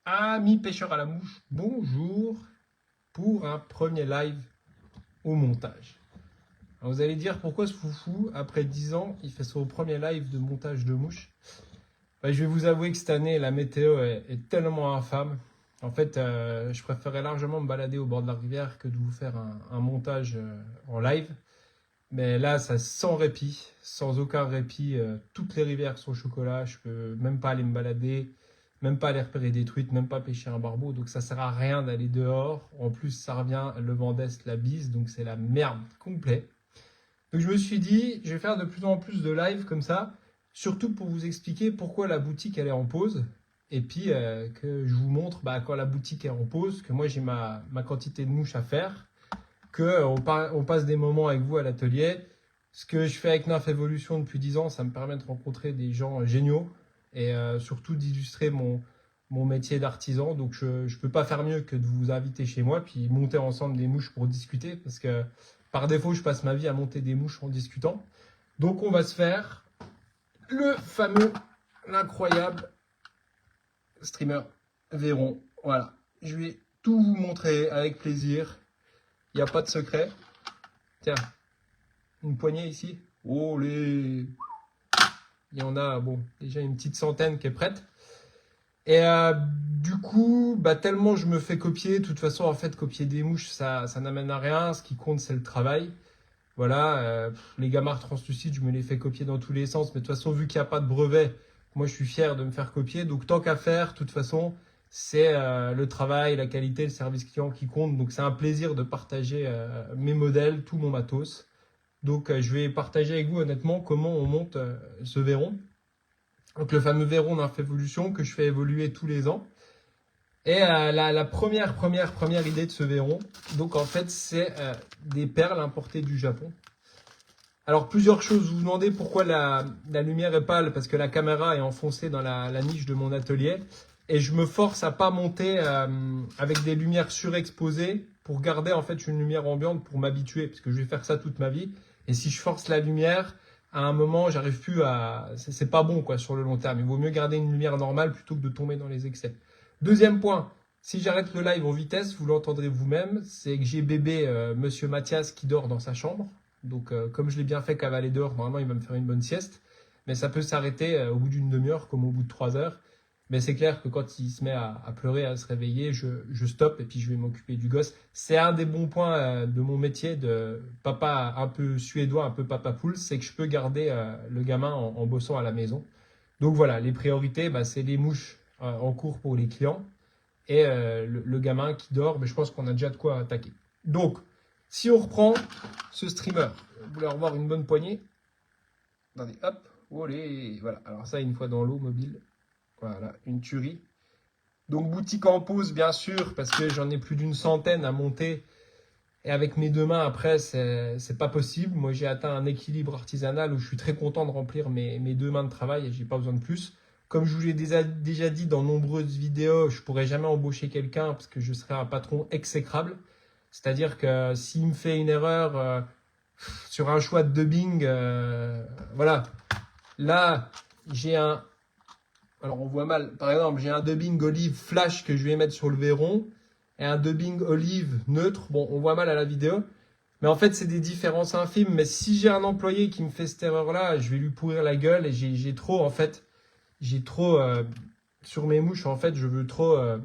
Amis pêcheurs à la mouche, bonjour pour un premier live au montage. Alors vous allez dire pourquoi ce foufou, après 10 ans, il fait son premier live de montage de mouche. Je vais vous avouer que cette année, la météo est tellement infâme. En fait, je préférais largement me balader au bord de la rivière que de vous faire un montage en live. Mais là, ça sans répit, sans aucun répit. Toutes les rivières sont au chocolat. Je peux même pas aller me balader, même pas aller repérer des truites, même pas pêcher un barbeau. Donc ça sert à rien d'aller dehors. En plus, ça revient le vent d'est, la bise, donc c'est la merde complète. Donc je me suis dit, je vais faire de plus en plus de live comme ça, surtout pour vous expliquer pourquoi la boutique elle est en pause. Et puis que je vous montre quand la boutique est en pause, que moi j'ai ma quantité de mouches à faire, qu'on passe des moments avec vous à l'atelier. Ce que je fais avec Nymph Evolution depuis 10 ans, ça me permet de rencontrer des gens géniaux et surtout d'illustrer mon métier d'artisan. Donc je ne peux pas faire mieux que de vous inviter chez moi puis monter ensemble des mouches pour discuter parce que par défaut, je passe ma vie à monter des mouches en discutant. Donc on va se faire le fameux, l'incroyable streamer Véron. Voilà, je vais tout vous montrer avec plaisir. Il n'y a pas de secret. Tiens, une poignée ici. Oh les... Il y en a, bon, déjà une petite centaine qui est prête. Et du coup, tellement je me fais copier, de toute façon, en fait, copier des mouches, ça n'amène à rien. Ce qui compte, c'est le travail. Voilà, les gamarres translucides, je me les fais copier dans tous les sens. Mais de toute façon, vu qu'il n'y a pas de brevet, moi, je suis fier de me faire copier. Donc, tant qu'à faire, de toute façon, c'est le travail, la qualité, le service client qui compte. Donc, c'est un plaisir de partager mes modèles, tout mon matos. Donc, je vais partager avec vous, honnêtement, comment on monte ce Véron. Donc, le fameux Véron Nymph Evolution que je fais évoluer tous les ans. Et la première idée de ce Véron, donc en fait, c'est des perles importées du Japon. Alors, plusieurs choses. Vous vous demandez pourquoi la lumière est pâle, parce que la caméra est enfoncée dans la niche de mon atelier. Et je me force à pas monter avec des lumières surexposées pour garder en fait une lumière ambiante pour m'habituer, parce que je vais faire ça toute ma vie. Et si je force la lumière, à un moment, j'arrive plus à... C'est pas bon quoi sur le long terme. Il vaut mieux garder une lumière normale plutôt que de tomber dans les excès. Deuxième point, si j'arrête le live en vitesse, vous l'entendrez vous-même, c'est que j'ai bébé Monsieur Mathias qui dort dans sa chambre. Donc comme je l'ai bien fait cavaler dehors, normalement il va me faire une bonne sieste. Mais ça peut s'arrêter au bout d'une demi-heure comme au bout de 3 heures. Mais c'est clair que quand il se met à pleurer, à se réveiller, je stoppe et puis je vais m'occuper du gosse. C'est un des bons points de mon métier de papa un peu suédois, un peu papa poule, c'est que je peux garder le gamin en bossant à la maison. Donc voilà, les priorités, c'est les mouches en cours pour les clients et le gamin qui dort, mais je pense qu'on a déjà de quoi attaquer. Donc, si on reprend ce streamer, vous voulez revoir une bonne poignée. Attendez, hop, olé, voilà. Alors ça, une fois dans l'eau mobile, voilà, une tuerie. Donc boutique en pause, bien sûr, parce que j'en ai plus d'une centaine à monter. Et avec mes deux mains, après, c'est pas possible. Moi, j'ai atteint un équilibre artisanal où je suis très content de remplir mes deux mains de travail et j'ai pas besoin de plus. Comme je vous l'ai déjà dit dans nombreuses vidéos, je pourrais jamais embaucher quelqu'un parce que je serais un patron exécrable. C'est-à-dire que s'il me fait une erreur sur un choix de dubbing, voilà. Là, j'ai un... Alors on voit mal. Par exemple, j'ai un dubbing olive flash que je vais mettre sur le Véron et un dubbing olive neutre. Bon, on voit mal à la vidéo. Mais en fait, c'est des différences infimes. Mais si j'ai un employé qui me fait cette erreur-là, je vais lui pourrir la gueule et j'ai trop, en fait, sur mes mouches, en fait, je veux trop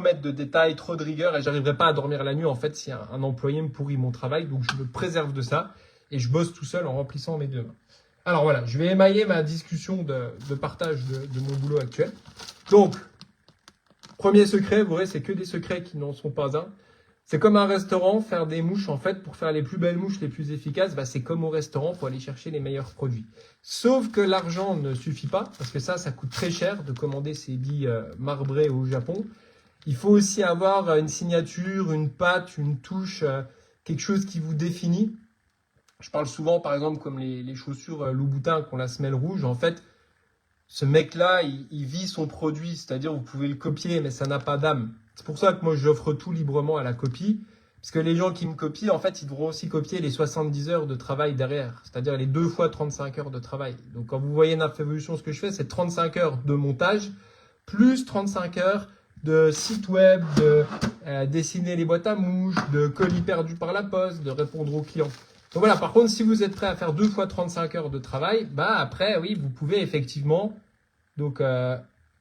mettre de détails, trop de rigueur et j'arriverai pas à dormir la nuit, en fait, si un employé me pourrit mon travail. Donc, je me préserve de ça et je bosse tout seul en remplissant mes deux mains. Alors voilà, je vais émailler ma discussion de partage de mon boulot actuel. Donc, premier secret, vous voyez, c'est que des secrets qui n'en sont pas un. C'est comme un restaurant, faire des mouches, en fait, pour faire les plus belles mouches, les plus efficaces, c'est comme au restaurant, pour aller chercher les meilleurs produits. Sauf que l'argent ne suffit pas, parce que ça coûte très cher de commander ces billes marbrées au Japon. Il faut aussi avoir une signature, une patte, une touche, quelque chose qui vous définit. Je parle souvent, par exemple, comme les chaussures Louboutin qui ont la semelle rouge. En fait, ce mec-là, il vit son produit. C'est-à-dire, vous pouvez le copier, mais ça n'a pas d'âme. C'est pour ça que moi, j'offre tout librement à la copie. Parce que les gens qui me copient, en fait, ils devront aussi copier les 70 heures de travail derrière. C'est-à-dire les 2 fois 35 heures de travail. Donc, quand vous voyez Nymph Evolution, ce que je fais, c'est 35 heures de montage plus 35 heures de site web, de dessiner les boîtes à mouches, de colis perdus par la poste, de répondre aux clients. Donc voilà, par contre, si vous êtes prêt à faire 2 fois 35 heures de travail, bah après, oui, vous pouvez effectivement donc,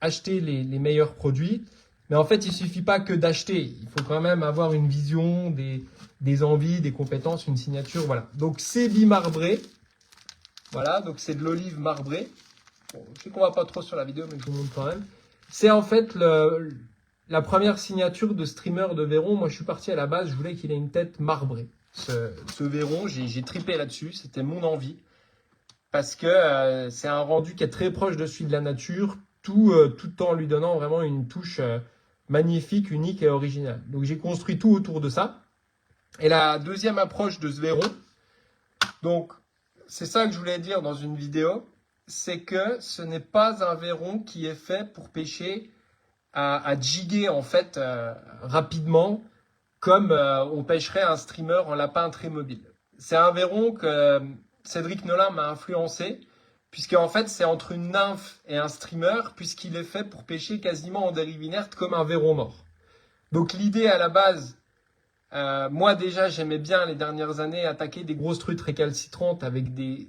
acheter les meilleurs produits. Mais en fait, il suffit pas que d'acheter. Il faut quand même avoir une vision, des envies, des compétences, une signature. Voilà. Donc, c'est bimarbré. Voilà. Donc, c'est de l'olive marbrée. Bon, je sais qu'on va pas trop sur la vidéo, mais je vous montre quand même. C'est en fait la première signature de streamer de Veyron. Moi, je suis parti à la base. Je voulais qu'il ait une tête marbrée. Ce Veyron, j'ai tripé là-dessus. C'était mon envie. Parce que c'est un rendu qui est très proche de celui de la nature. Tout en lui donnant vraiment une touche magnifique, unique et originale. Donc j'ai construit tout autour de ça. Et la deuxième approche de ce Veyron, donc c'est ça que je voulais dire dans une vidéo, c'est que ce n'est pas un Veyron qui est fait pour pêcher à jiguer en fait rapidement, comme on pêcherait un streamer en lapin très mobile. C'est un Veyron que Cédric Nolin m'a influencé, puisqu'en fait, c'est entre une nymphe et un streamer, puisqu'il est fait pour pêcher quasiment en dérive inerte comme un Veyron mort. Donc l'idée à la base, moi déjà, j'aimais bien les dernières années attaquer des grosses truites récalcitrantes avec des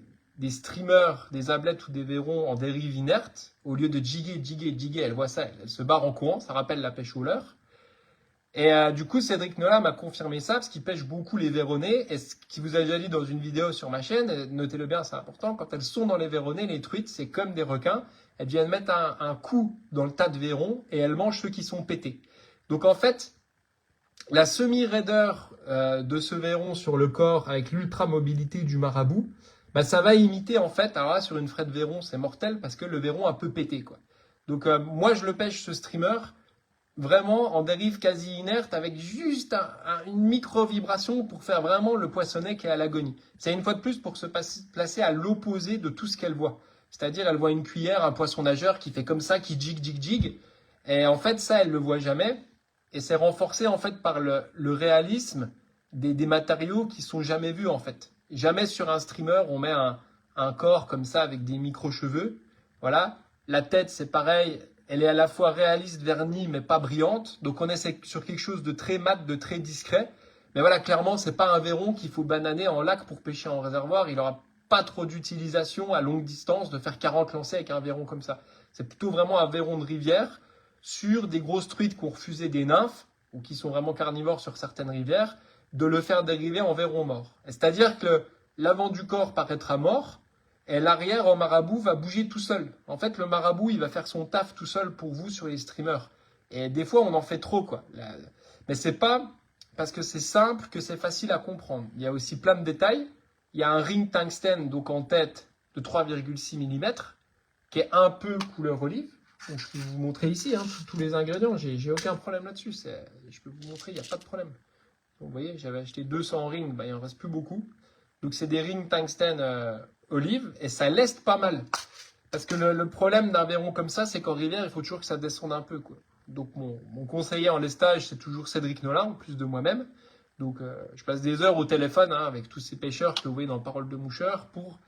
streamers, des ablettes ou des Veyrons en dérive inerte, au lieu de jiguer, elle voit ça, elle se barre en courant, ça rappelle la pêche au leurre. Et du coup, Cédric Nolin m'a confirmé ça, parce qu'il pêche beaucoup les Véronais. Et ce qu'il vous a déjà dit dans une vidéo sur ma chaîne, notez-le bien, c'est important, quand elles sont dans les Véronais, les truites, c'est comme des requins. Elles viennent mettre un coup dans le tas de Vérons et elles mangent ceux qui sont pétés. Donc en fait, la semi-raideur de ce Veyron sur le corps avec l'ultra-mobilité du marabout, bah, ça va imiter en fait, alors là sur une fraie de Veyron, c'est mortel parce que le Veyron a peu pété, quoi. Donc moi je le pêche ce streamer vraiment en dérive quasi inerte avec juste une micro-vibration pour faire vraiment le poissonnet qui est à l'agonie. C'est une fois de plus pour se placer à l'opposé de tout ce qu'elle voit. C'est-à-dire elle voit une cuillère, un poisson nageur qui fait comme ça, qui jig. Et en fait ça, elle le voit jamais. Et c'est renforcé en fait par le réalisme des matériaux qui sont jamais vus en fait. Jamais sur un streamer on met un corps comme ça avec des micro-cheveux. Voilà. La tête c'est pareil. Elle est à la fois réaliste, vernie, mais pas brillante. Donc on est sur quelque chose de très mat, de très discret. Mais voilà, clairement, c'est pas un Veyron qu'il faut bananer en lac pour pêcher en réservoir. Il n'aura pas trop d'utilisation à longue distance de faire 40 lancers avec un Veyron comme ça. C'est plutôt vraiment un Veyron de rivière sur des grosses truites qui ont refusé des nymphes, ou qui sont vraiment carnivores sur certaines rivières, de le faire dériver en Veyron mort. C'est-à-dire que l'avant du corps paraîtra mort, et l'arrière au marabout va bouger tout seul. En fait, le marabout, il va faire son taf tout seul pour vous sur les streamers. Et des fois, on en fait trop, quoi. Mais c'est pas parce que c'est simple que c'est facile à comprendre. Il y a aussi plein de détails. Il y a un ring tungstène, donc en tête, de 3,6 mm, qui est un peu couleur olive. Donc, je peux vous montrer ici tous les ingrédients. J'ai aucun problème là-dessus. Je peux vous montrer, il n'y a pas de problème. Donc, vous voyez, j'avais acheté 200 rings, il n'en reste plus beaucoup. Donc, c'est des rings tungstène olive et ça leste pas mal. Parce que le problème d'un Veyron comme ça, c'est qu'en rivière, il faut toujours que ça descende un peu, quoi. Donc, mon conseiller en lestage, c'est toujours Cédric Nolin, en plus de moi-même. Donc, je passe des heures au téléphone avec tous ces pêcheurs que vous voyez dans Parole de moucheur pour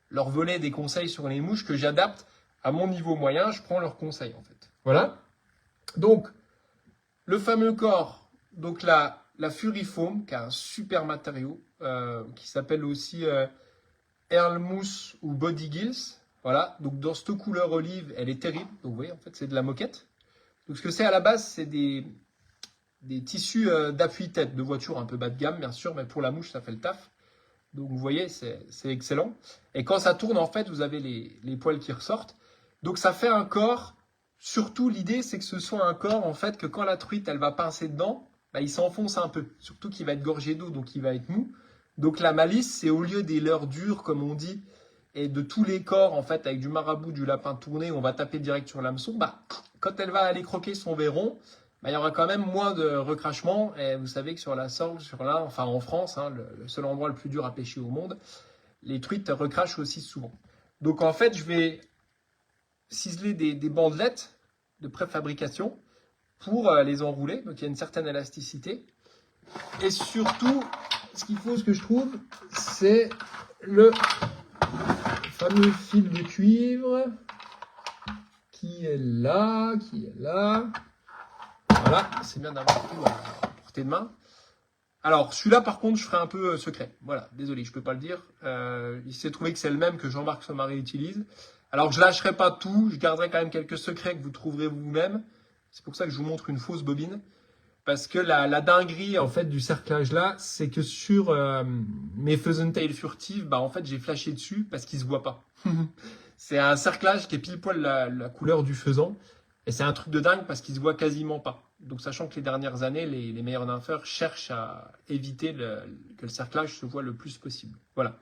leur voler des conseils sur les mouches que j'adapte à mon niveau moyen. Je prends leurs conseils, en fait. Voilà. Donc, le fameux corps, donc la Furifoam, qui a un super matériau, qui s'appelle aussi Earl Mousse ou Body Gills. Voilà, donc dans cette couleur olive, elle est terrible. Donc vous voyez, en fait, c'est de la moquette. Donc ce que c'est à la base, c'est des tissus d'appui-tête de voiture un peu bas de gamme, bien sûr, mais pour la mouche, ça fait le taf. Donc vous voyez, c'est excellent. Et quand ça tourne, en fait, vous avez les poils qui ressortent. Donc ça fait un corps. Surtout, l'idée, c'est que ce soit un corps, en fait, que quand la truite, elle va pincer dedans, bah, il s'enfonce un peu. Surtout qu'il va être gorgé d'eau, donc il va être mou. Donc la malice, c'est au lieu des leurres dures, comme on dit, et de tous les corps, en fait, avec du marabout, du lapin tourné, on va taper direct sur l'hameçon, bah, quand elle va aller croquer son Veyron, bah, il y aura quand même moins de recrachement. Et vous savez que sur la Sorgue, enfin en France, le seul endroit le plus dur à pêcher au monde, les truites recrachent aussi souvent. Donc en fait, je vais ciseler des bandelettes de préfabrication pour les enrouler. Donc il y a une certaine élasticité. Et surtout, ce qu'il faut, ce que je trouve, c'est le fameux fil de cuivre qui qui est là, Voilà, c'est bien d'avoir tout à portée de main. Alors, celui-là, par contre, je ferai un peu secret. Voilà, désolé, je peux pas le dire. Il s'est trouvé que c'est le même que Jean-Marc Sommaré utilise. Alors, je lâcherai pas tout, je garderai quand même quelques secrets que vous trouverez vous-même. C'est pour ça que je vous montre une fausse bobine. Parce que la dinguerie, en fait, du cerclage là, c'est que sur mes Feusentail furtives, bah, en fait, j'ai flashé dessus parce qu'ils se voient pas. C'est un cerclage qui est pile poil la couleur du faisan. Et c'est un truc de dingue parce qu'il se voit quasiment pas. Donc, sachant que les dernières années, les meilleurs nympheurs cherchent à éviter que le cerclage se voit le plus possible. Voilà.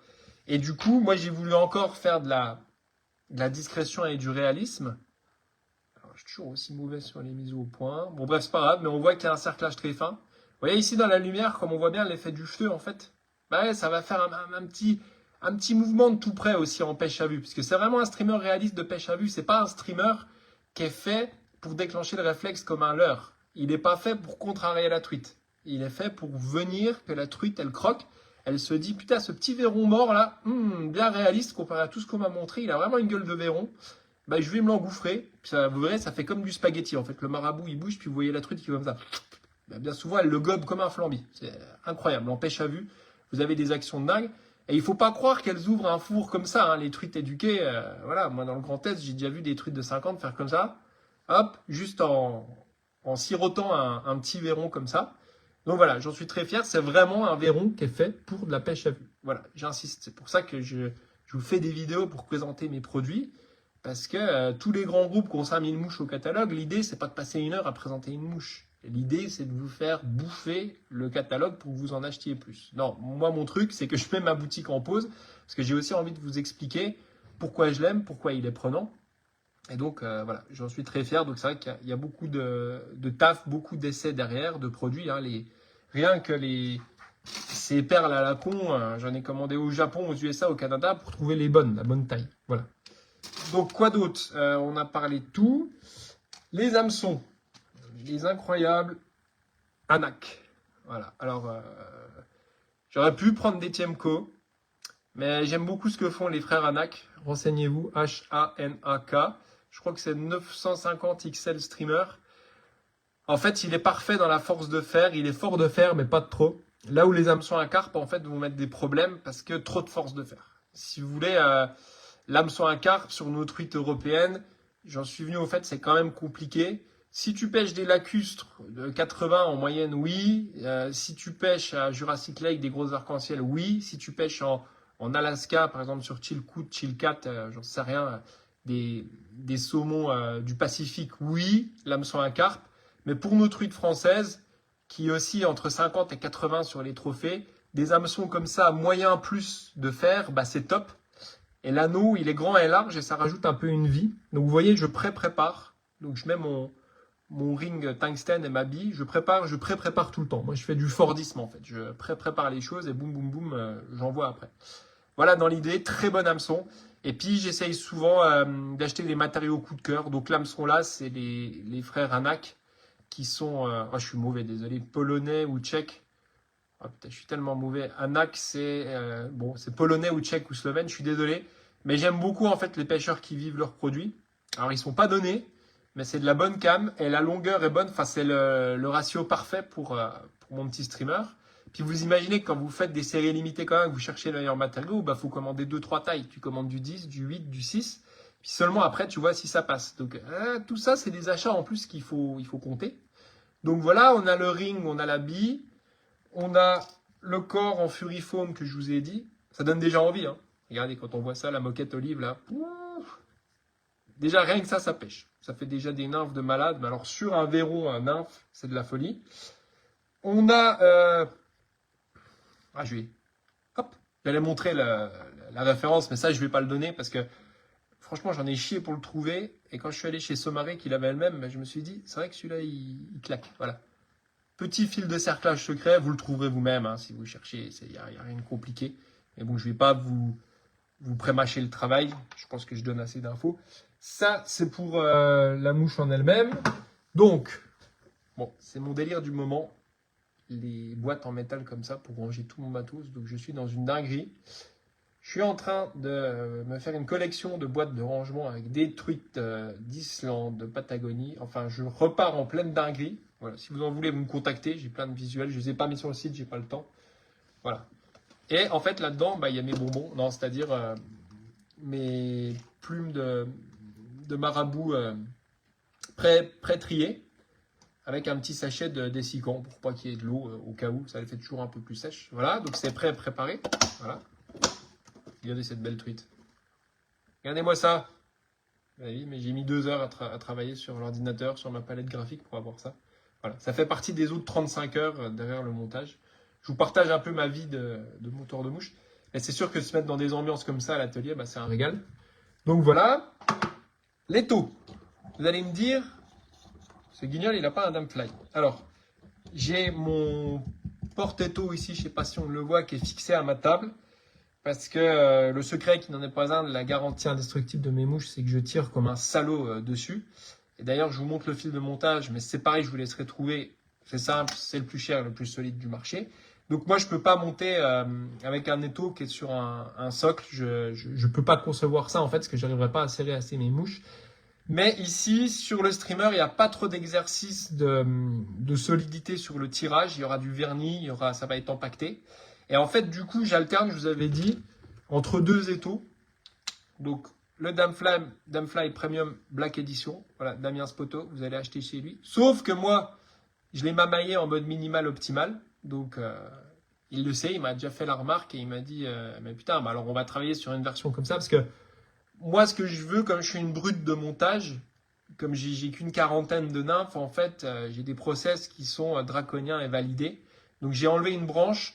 Et du coup, moi, j'ai voulu encore faire de la discrétion et du réalisme. Alors, je suis toujours aussi mauvais sur les mises au point. Bon, bref, c'est pas grave, mais on voit qu'il y a un cerclage très fin. Vous voyez ici dans la lumière, comme on voit bien l'effet du feu, en fait. Bah ouais, ça va faire un petit mouvement de tout près aussi en pêche à vue. Puisque c'est vraiment un streamer réaliste de pêche à vue. C'est pas un streamer qui est fait pour déclencher le réflexe comme un leurre. Il n'est pas fait pour contrarier la truite. Il est fait pour venir que la truite, elle croque. Elle se dit, putain, ce petit verron mort là, bien réaliste comparé à tout ce qu'on m'a montré. Il a vraiment une gueule de verron. Bah, je vais me l'engouffrer. Vous verrez, ça fait comme du spaghetti. En fait, le marabout, il bouge, puis vous voyez la truite qui va comme ça. Bah, bien souvent, elle le gobe comme un flambi. C'est incroyable. En pêche à vue, vous avez des actions de dingue. Et il faut pas croire qu'elles ouvrent un four comme ça. Hein. Les truites éduquées, voilà, moi dans le Grand Est, j'ai déjà vu des truites de 50 faire comme ça. Hop, juste en sirotant un petit verron comme ça. Donc voilà, j'en suis très fier. C'est vraiment un verron qui est fait pour de la pêche à vue. Voilà, j'insiste. C'est pour ça que je vous fais des vidéos pour présenter mes produits. Parce que tous les grands groupes qui ont 5000 mouches au catalogue, l'idée, c'est pas de passer une heure à présenter une mouche. L'idée, c'est de vous faire bouffer le catalogue pour que vous en achetiez plus. Non, moi, mon truc, c'est que je mets ma boutique en pause. Parce que j'ai aussi envie de vous expliquer pourquoi je l'aime, pourquoi il est prenant. Et donc, voilà, j'en suis très fier. Donc, c'est vrai qu'il y a beaucoup de taf, beaucoup d'essais derrière, de produits. Hein, rien que ces perles à la con, j'en ai commandé au Japon, aux USA, au Canada, pour trouver la bonne taille. Voilà. Donc, quoi d'autre? On a parlé de tout. Les hameçons. Les incroyables Anak. Voilà. Alors, j'aurais pu prendre des Tiemco, mais j'aime beaucoup ce que font les frères Anak. Renseignez-vous, H-A-N-A-K. Je crois que c'est 950 XL streamer. En fait, il est parfait dans la force de fer. Il est fort de fer, mais pas de trop. Là où les hameçons à carpe, en fait, vont mettre des problèmes parce que trop de force de fer. Si vous voulez, l'hameçon à carpe sur nos truites européennes, j'en suis venu au fait, c'est quand même compliqué. Si tu pêches des lacustres de 80 en moyenne, oui. Si tu pêches à Jurassic Lake des grosses arcs-en-ciel, oui. Si tu pêches en Alaska, par exemple sur Chilkoot, Chilkat, j'en sais rien, des saumons du Pacifique, oui, l'hameçon à carpe. Mais pour nos truites françaises, qui oscillent entre 50 et 80 sur les trophées, des hameçons comme ça, moyen plus de fer, bah c'est top. Et l'anneau, il est grand et large et ça rajoute un peu une vie. Donc vous voyez, je pré-prépare. Donc je mets mon ring tungstène et ma bille. Je pré-prépare tout le temps. Moi, je fais du fordisme en fait. Je pré-prépare les choses et boum, boum, boum, j'envoie après. Voilà dans l'idée, très bon hameçon. Et puis j'essaye souvent d'acheter des matériaux coup de cœur. Donc l'hameçon là, c'est les frères Anak qui sont, je suis mauvais, désolé, polonais ou tchèque. Oh, putain, je suis tellement mauvais. Anak, c'est c'est polonais ou tchèque ou slovène, je suis désolé. Mais j'aime beaucoup en fait les pêcheurs qui vivent leurs produits. Alors ils sont pas donnés, mais c'est de la bonne cam et la longueur est bonne. Enfin, c'est le ratio parfait pour mon petit streamer. Puis vous imaginez que quand vous faites des séries limitées quand même, que vous cherchez le meilleur matériau, bah faut commander 2-3 tailles. Tu commandes du 10, du 8, du 6. Puis seulement après, tu vois si ça passe. Donc tout ça, c'est des achats en plus qu'il faut compter. Donc voilà, on a le ring, on a la bille. On a le corps en Furifoam que je vous ai dit. Ça donne déjà envie. Hein. Regardez, quand on voit ça, la moquette olive, là. Ouf. Déjà, rien que ça pêche. Ça fait déjà des nymphes de malade. Mais alors, sur un verron, un nymphe, c'est de la folie. On a... J'allais montrer la référence, mais ça, je ne vais pas le donner parce que, franchement, j'en ai chié pour le trouver. Et quand je suis allé chez Sommaré, qu'il avait elle-même, ben, je me suis dit, c'est vrai que celui-là, il claque. Voilà. Petit fil de cerclage secret, vous le trouverez vous-même hein, si vous cherchez, il n'y a rien de compliqué. Mais bon, je ne vais pas vous prémâcher le travail, je pense que je donne assez d'infos. Ça, c'est pour la mouche en elle-même. Donc, bon, c'est mon délire du moment, les boîtes en métal comme ça pour ranger tout mon matos. Donc, je suis dans une dinguerie. Je suis en train de me faire une collection de boîtes de rangement avec des truites d'Islande, de Patagonie. Enfin, je repars en pleine dinguerie. Voilà, si vous en voulez, vous me contactez. J'ai plein de visuels. Je ne les ai pas mis sur le site, j'ai pas le temps. Voilà. Et en fait, là-dedans, bah, il y a mes bonbons. Non, c'est-à-dire mes plumes de marabout pré-triées avec un petit sachet de dessicant pour pas qu'il y ait de l'eau au cas où. Ça les fait toujours un peu plus sèche. Voilà, donc c'est prêt à préparer. Voilà. Regardez cette belle truite. Regardez-moi ça. Oui, mais j'ai mis 2 heures à travailler sur l'ordinateur, sur ma palette graphique pour avoir ça. Voilà, ça fait partie des autres 35 heures derrière le montage. Je vous partage un peu ma vie de monteur de mouche. Mais c'est sûr que se mettre dans des ambiances comme ça à l'atelier, bah, c'est un régal. Donc voilà, l'étau. Vous allez me dire, ce guignol, il n'a pas un damfly. Alors, j'ai mon porte-étau ici, je ne sais pas si on le voit, qui est fixé à ma table. Parce que le secret qui n'en est pas un de la garantie indestructible de mes mouches, c'est que je tire comme un salaud dessus. Et d'ailleurs, je vous montre le fil de montage, mais c'est pareil, je vous laisserai trouver. C'est simple, c'est le plus cher, le plus solide du marché. Donc moi, je ne peux pas monter avec un étau qui est sur un socle. Je ne peux pas concevoir ça en fait, parce que je n'arriverai pas à serrer assez mes mouches. Mais ici, sur le streamer, il n'y a pas trop d'exercice de solidité sur le tirage. Il y aura du vernis, ça va être empaqueté. Et en fait, du coup, j'alterne, je vous avais dit, entre 2 étaux. Donc, le Damfly Premium Black Edition. Voilà, Damien Spoto, vous allez acheter chez lui. Sauf que moi, je l'ai mamaillé en mode minimal optimal. Donc, il le sait, il m'a déjà fait la remarque et il m'a dit mais putain, bah alors on va travailler sur une version comme ça. Parce que moi, ce que je veux, comme je suis une brute de montage, comme j'ai qu'une quarantaine de nymphes, en fait, j'ai des process qui sont draconiens et validés. Donc, j'ai enlevé une branche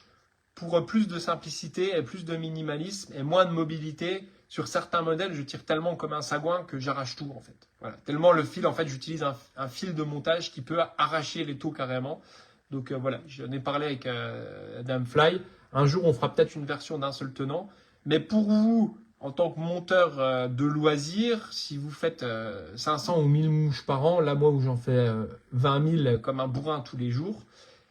pour plus de simplicité et plus de minimalisme et moins de mobilité. Sur certains modèles, je tire tellement comme un sagouin que j'arrache tout en fait. Voilà. Tellement le fil, en fait, j'utilise un fil de montage qui peut arracher les taux carrément. Donc voilà, j'en ai parlé avec Damfly. Un jour, on fera peut-être une version d'un seul tenant. Mais pour vous, en tant que monteur de loisirs, si vous faites 500 ou 1000 mouches par an, là moi où j'en fais 20 000 comme un bourrin tous les jours,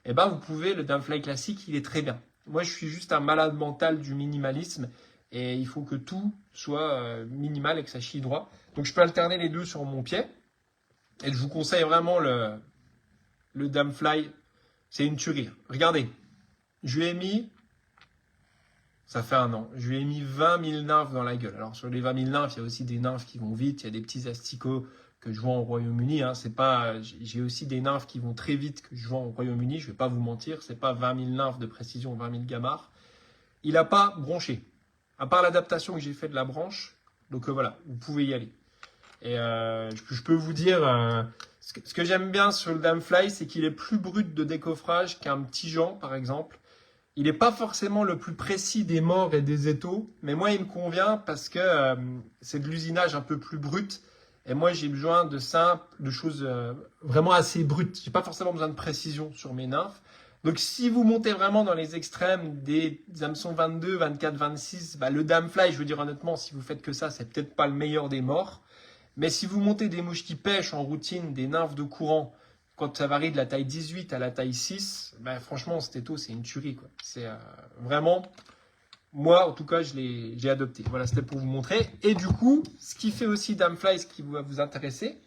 eh ben, vous pouvez, le Damfly classique, il est très bien. Moi, je suis juste un malade mental du minimalisme et il faut que tout soit minimal et que ça chie droit. Donc, je peux alterner les deux sur mon pied. Et je vous conseille vraiment le Damfly. C'est une tuerie. Regardez, je lui ai mis, ça fait 1 an, je lui ai mis 20 000 nymphes dans la gueule. Alors, sur les 20 000 nymphes, il y a aussi des nymphes qui vont vite. Il y a des petits asticots que je vends au Royaume-Uni. Hein. C'est pas, j'ai aussi des nymphes qui vont très vite que je vends au Royaume-Uni. Je ne vais pas vous mentir, c'est pas 20 000 nymphes de précision, 20 000 gamards. Il n'a pas bronché, à part l'adaptation que j'ai fait de la branche. Donc voilà, vous pouvez y aller. Et je peux vous dire, ce que j'aime bien sur le Damfly, c'est qu'il est plus brut de décoffrage qu'un petit Jean, par exemple. Il n'est pas forcément le plus précis des morts et des étaux, mais moi, il me convient parce que c'est de l'usinage un peu plus brut. Et moi, j'ai besoin de choses vraiment assez brutes. Je n'ai pas forcément besoin de précision sur mes nymphes. Donc, si vous montez vraiment dans les extrêmes des hameçons 22, 24, 26, bah, le Damfly, je veux dire honnêtement, si vous faites que ça, c'est peut-être pas le meilleur des morts. Mais si vous montez des mouches qui pêchent en routine, des nymphes de courant, quand ça varie de la taille 18 à la taille 6, bah, franchement, cet étau, c'est une tuerie, quoi. C'est vraiment... Moi, en tout cas, j'ai adopté. Voilà, c'était pour vous montrer. Et du coup, ce qui fait aussi Damfly, ce qui va vous intéresser,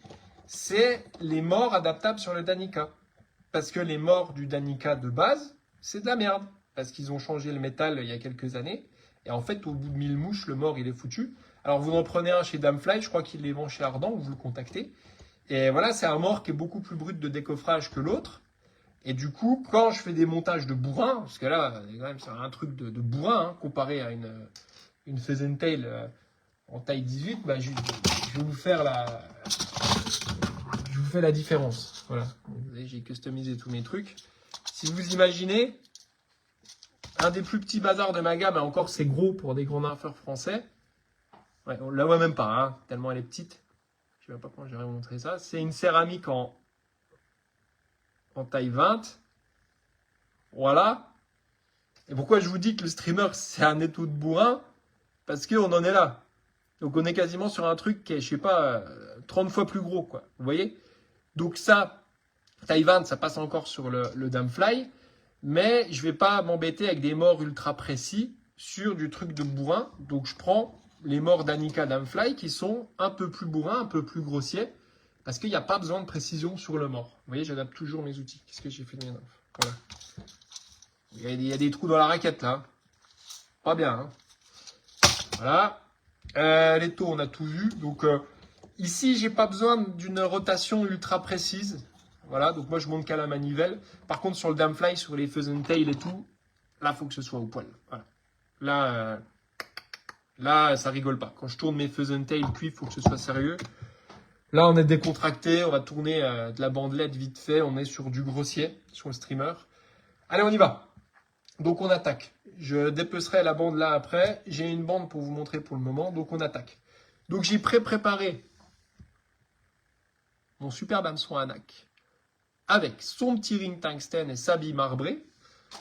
c'est les morts adaptables sur le Danica. Parce que les morts du Danica de base, c'est de la merde. Parce qu'ils ont changé le métal il y a quelques années. Et en fait, au bout de 1000 mouches, le mort, il est foutu. Alors, vous en prenez un chez Damfly, je crois qu'il les vend chez Ardent, vous le contactez. Et voilà, c'est un mort qui est beaucoup plus brut de décoffrage que l'autre. Et du coup, quand je fais des montages de bourrin, parce que là, quand même, c'est un truc de bourrin, hein, comparé à une pheasant tail en taille 18, bah, je vais vous faire je vous fais la différence. Voilà, j'ai customisé tous mes trucs. Si vous imaginez, un des plus petits bazars de ma gamme, et encore c'est gros pour des grands nympheurs français, ouais, on la voit même pas, hein, tellement elle est petite. Je ne sais même pas comment je vais vous montrer ça. C'est une céramique en taille 20. Voilà. Et pourquoi je vous dis que le streamer, c'est un étau de bourrin? Parce qu'on en est là. Donc on est quasiment sur un truc qui est, je sais pas, 30 fois plus gros, quoi. Vous voyez? Donc ça, taille 20, ça passe encore sur le Damfly. Mais je ne vais pas m'embêter avec des morts ultra précis. sur du truc de bourrin. Donc, je prends les morts d'Annika Damfly qui sont un peu plus bourrins, un peu plus grossiers, parce qu'il n'y a pas besoin de précision sur le mort. Vous voyez, j'adapte toujours mes outils. Qu'est-ce que j'ai fait de mes infos? Voilà. Il y a des trous dans la raquette, là. Pas bien, hein. Voilà. Les taux, on a tout vu. Donc, ici, j'ai pas besoin d'une rotation ultra précise. Voilà, donc moi, je monte qu'à la manivelle. Par contre, sur le Damfly, sur les Pheasant Tail et tout, là, il faut que ce soit au poil. Voilà. Là, ça rigole pas. Quand je tourne mes Pheasant Tail cuivre, il faut que ce soit sérieux. Là, on est décontracté. On va tourner de la bandelette vite fait. On est sur du grossier, sur le streamer. Allez, on y va. Donc, on attaque. Je dépecerai la bande là après. J'ai une bande pour vous montrer pour le moment. Donc, on attaque. Donc, j'ai préparé mon superbe hameçon Anak avec son petit ring tungstène et sa bille marbrée.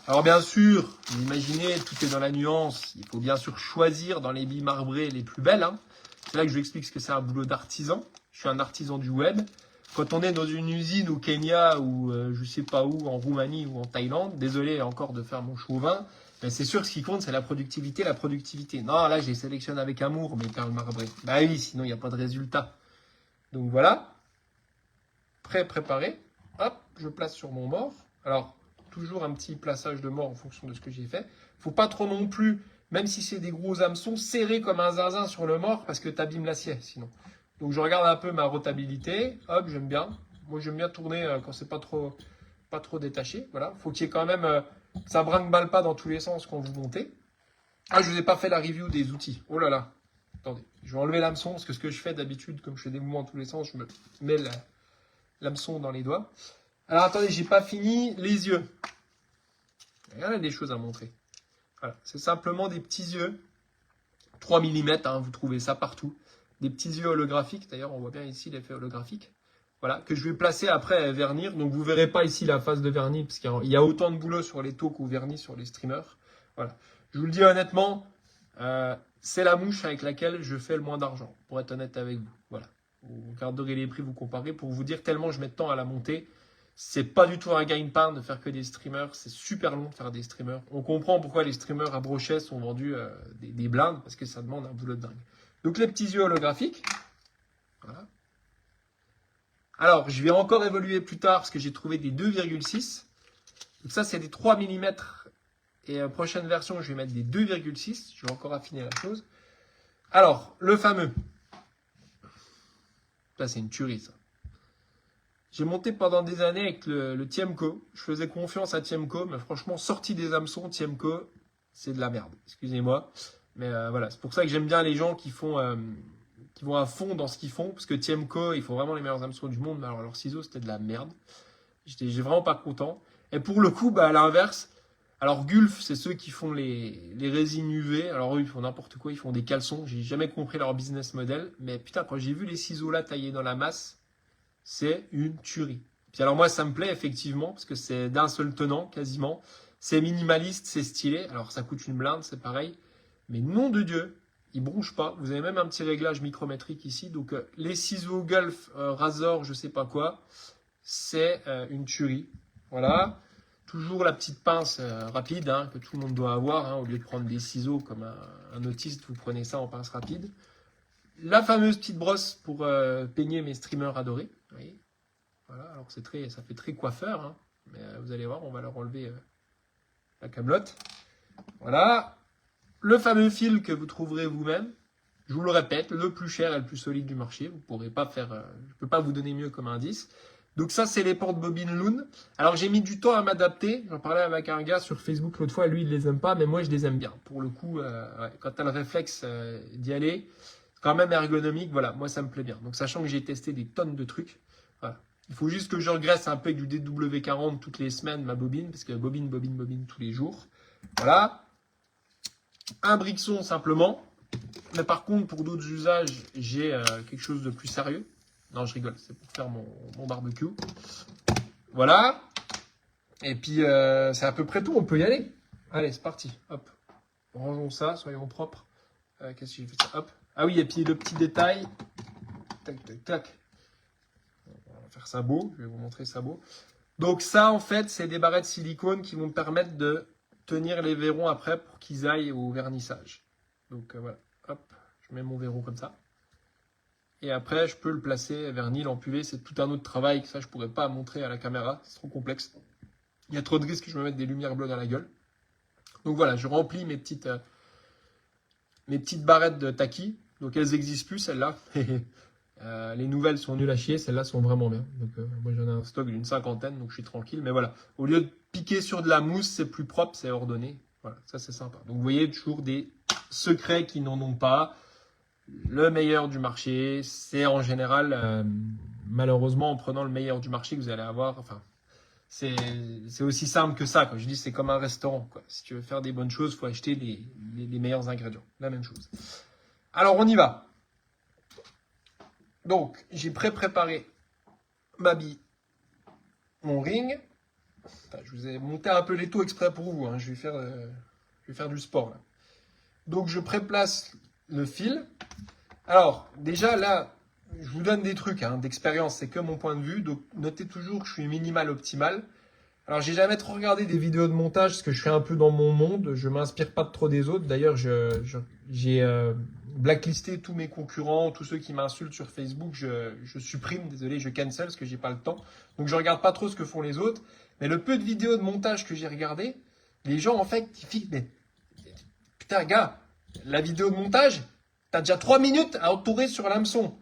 Alors bien sûr, vous imaginez, tout est dans la nuance. Il faut bien sûr choisir dans les billes marbrées les plus belles. Hein. C'est là que je vous explique ce que c'est un boulot d'artisan. Je suis un artisan du web. Quand on est dans une usine au Kenya ou je sais pas où, en Roumanie ou en Thaïlande, désolé encore de faire mon chauvin, mais c'est sûr que ce qui compte c'est la productivité, la productivité. Non, là j'ai sélectionné avec amour mes perles marbrées. Bah oui, sinon il n'y a pas de résultat. Donc voilà, préparé. Hop, je place sur mon mort. Alors, toujours un petit plaçage de mort en fonction de ce que j'ai fait. Faut pas trop non plus, même si c'est des gros hameçons, serrés comme un zinzin sur le mort parce que tu abîmes l'acier sinon. Donc je regarde un peu ma rotabilité. Hop, j'aime bien. Moi j'aime bien tourner quand c'est pas trop détaché. Voilà. Faut qu'il y ait quand même, ça brinque-balle pas dans tous les sens quand vous montez. Ah, je vous ai pas fait la review des outils. Oh là là. Attendez, je vais enlever l'hameçon parce que ce que je fais d'habitude, comme je fais des mouvements dans tous les sens, je me mets l'hameçon dans les doigts. Alors attendez, j'ai pas fini les yeux. Il y a des choses à montrer. Voilà, c'est simplement des petits yeux, 3 mm, hein, vous trouvez ça partout. Des petits yeux holographiques, d'ailleurs on voit bien ici l'effet holographique. Voilà, que je vais placer après à vernir. Donc vous verrez pas ici la phase de vernis, parce qu'il y a autant de boulot sur les taux qu'au vernis sur les streamers. Voilà. Je vous le dis honnêtement, c'est la mouche avec laquelle je fais le moins d'argent, pour être honnête avec vous. Voilà. Vous regarderez les prix, vous comparez, pour vous dire tellement je mets de temps à la monter. C'est pas du tout un gain-pain de faire que des streamers. C'est super long de faire des streamers. On comprend pourquoi les streamers à brochet sont vendus des blindes, parce que ça demande un boulot de dingue. Donc les petits yeux holographiques. Voilà. Alors, je vais encore évoluer plus tard, parce que j'ai trouvé des 2,6. Donc ça, c'est des 3 mm. Et prochaine version, je vais mettre des 2,6. Je vais encore affiner la chose. Alors, le fameux. Ça, c'est une tuerie, ça. J'ai monté pendant des années avec le Tiemco. Je faisais confiance à Tiemco, mais franchement, sorti des hameçons, Tiemco, c'est de la merde. Excusez-moi. Mais voilà, c'est pour ça que j'aime bien les gens qui vont à fond dans ce qu'ils font. Parce que Tiemco, ils font vraiment les meilleurs hameçons du monde. Mais alors, leurs ciseaux, c'était de la merde. J'étais vraiment pas content. Et pour le coup, à l'inverse, alors Gulf, c'est ceux qui font les résines UV. Alors eux, ils font n'importe quoi. Ils font des caleçons. J'ai jamais compris leur business model. Mais putain, quand j'ai vu les ciseaux là taillés dans la masse, c'est une tuerie. Puis alors moi, ça me plaît effectivement, parce que c'est d'un seul tenant, quasiment. C'est minimaliste, c'est stylé. Alors ça coûte une blinde, c'est pareil. Mais nom de Dieu, il bronche pas. Vous avez même un petit réglage micrométrique ici. Donc les ciseaux Gulf, Razor, je sais pas quoi, c'est une tuerie. Voilà. Toujours la petite pince rapide hein, que tout le monde doit avoir. Hein, au lieu de prendre des ciseaux comme un autiste, vous prenez ça en pince rapide. La fameuse petite brosse pour peigner mes streamers adorés. Vous voyez, voilà, alors ça fait très coiffeur, hein, mais vous allez voir, on va leur enlever la camelote. Voilà, le fameux fil que vous trouverez vous-même. Je vous le répète, le plus cher et le plus solide du marché. Vous pourrez pas faire, je peux pas vous donner mieux comme indice. Donc ça, c'est les porte-bobines Loon. Alors j'ai mis du temps à m'adapter. J'en parlais avec un gars sur Facebook l'autre fois. Lui, il les aime pas, mais moi, je les aime bien. Pour le coup, ouais, quand tu as le réflexe d'y aller, quand même ergonomique, voilà, moi ça me plaît bien. Donc sachant que j'ai testé des tonnes de trucs, voilà. Il faut juste que je regresse un peu avec du DW40 toutes les semaines ma bobine, parce que bobine tous les jours. Voilà. Un brixon simplement. Mais par contre, pour d'autres usages, j'ai quelque chose de plus sérieux. Non, je rigole, c'est pour faire mon barbecue. Voilà. Et puis, c'est à peu près tout, on peut y aller. Allez, c'est parti. Hop. Rangeons ça, soyons propres. Qu'est-ce que j'ai fait ça? Hop. Ah oui, et puis le petit détail. Tac, tac, tac. On va faire ça beau. Je vais vous montrer ça beau. Donc ça, en fait, c'est des barrettes silicone qui vont me permettre de tenir les verrons après pour qu'ils aillent au vernissage. Donc voilà, hop, je mets mon verrou comme ça. Et après, je peux le placer vernis, l'empuver. C'est tout un autre travail que ça, je pourrais pas montrer à la caméra. C'est trop complexe. Il y a trop de risques que je me mette des lumières bleues dans la gueule. Donc voilà, je remplis mes petites barrettes de Taki. Donc elles n'existent plus, celles-là. Les nouvelles sont nulles à chier, celles-là sont vraiment bien. Donc moi j'en ai un stock d'une 50aine, donc je suis tranquille. Mais voilà, au lieu de piquer sur de la mousse, c'est plus propre, c'est ordonné. Voilà, ça c'est sympa. Donc vous voyez, toujours des secrets qui n'en ont pas. Le meilleur du marché, c'est en général, malheureusement, en prenant le meilleur du marché que vous allez avoir. Enfin, c'est aussi simple que ça. Quand je dis, c'est comme un restaurant, quoi. Si tu veux faire des bonnes choses, il faut acheter les meilleurs ingrédients. La même chose. Alors, on y va. Donc, j'ai préparé ma bille, mon ring. Enfin, je vous ai monté un peu les taux exprès pour vous. Hein. Je vais faire du sport, là. Donc, je préplace le fil. Alors, déjà, là, je vous donne des trucs d'expérience. C'est que mon point de vue. Donc, notez toujours que je suis minimal optimal. Alors, j'ai jamais trop regardé des vidéos de montage parce que je suis un peu dans mon monde. Je m'inspire pas trop des autres. D'ailleurs, j'ai blacklisté tous mes concurrents, tous ceux qui m'insultent sur Facebook. Je supprime, désolé, je cancel parce que j'ai pas le temps. Donc, je regarde pas trop ce que font les autres. Mais le peu de vidéos de montage que j'ai regardé, les gens, en fait, ils filment. Mais putain, gars, la vidéo de montage, t'as déjà 3 minutes à entourer sur l'hameçon.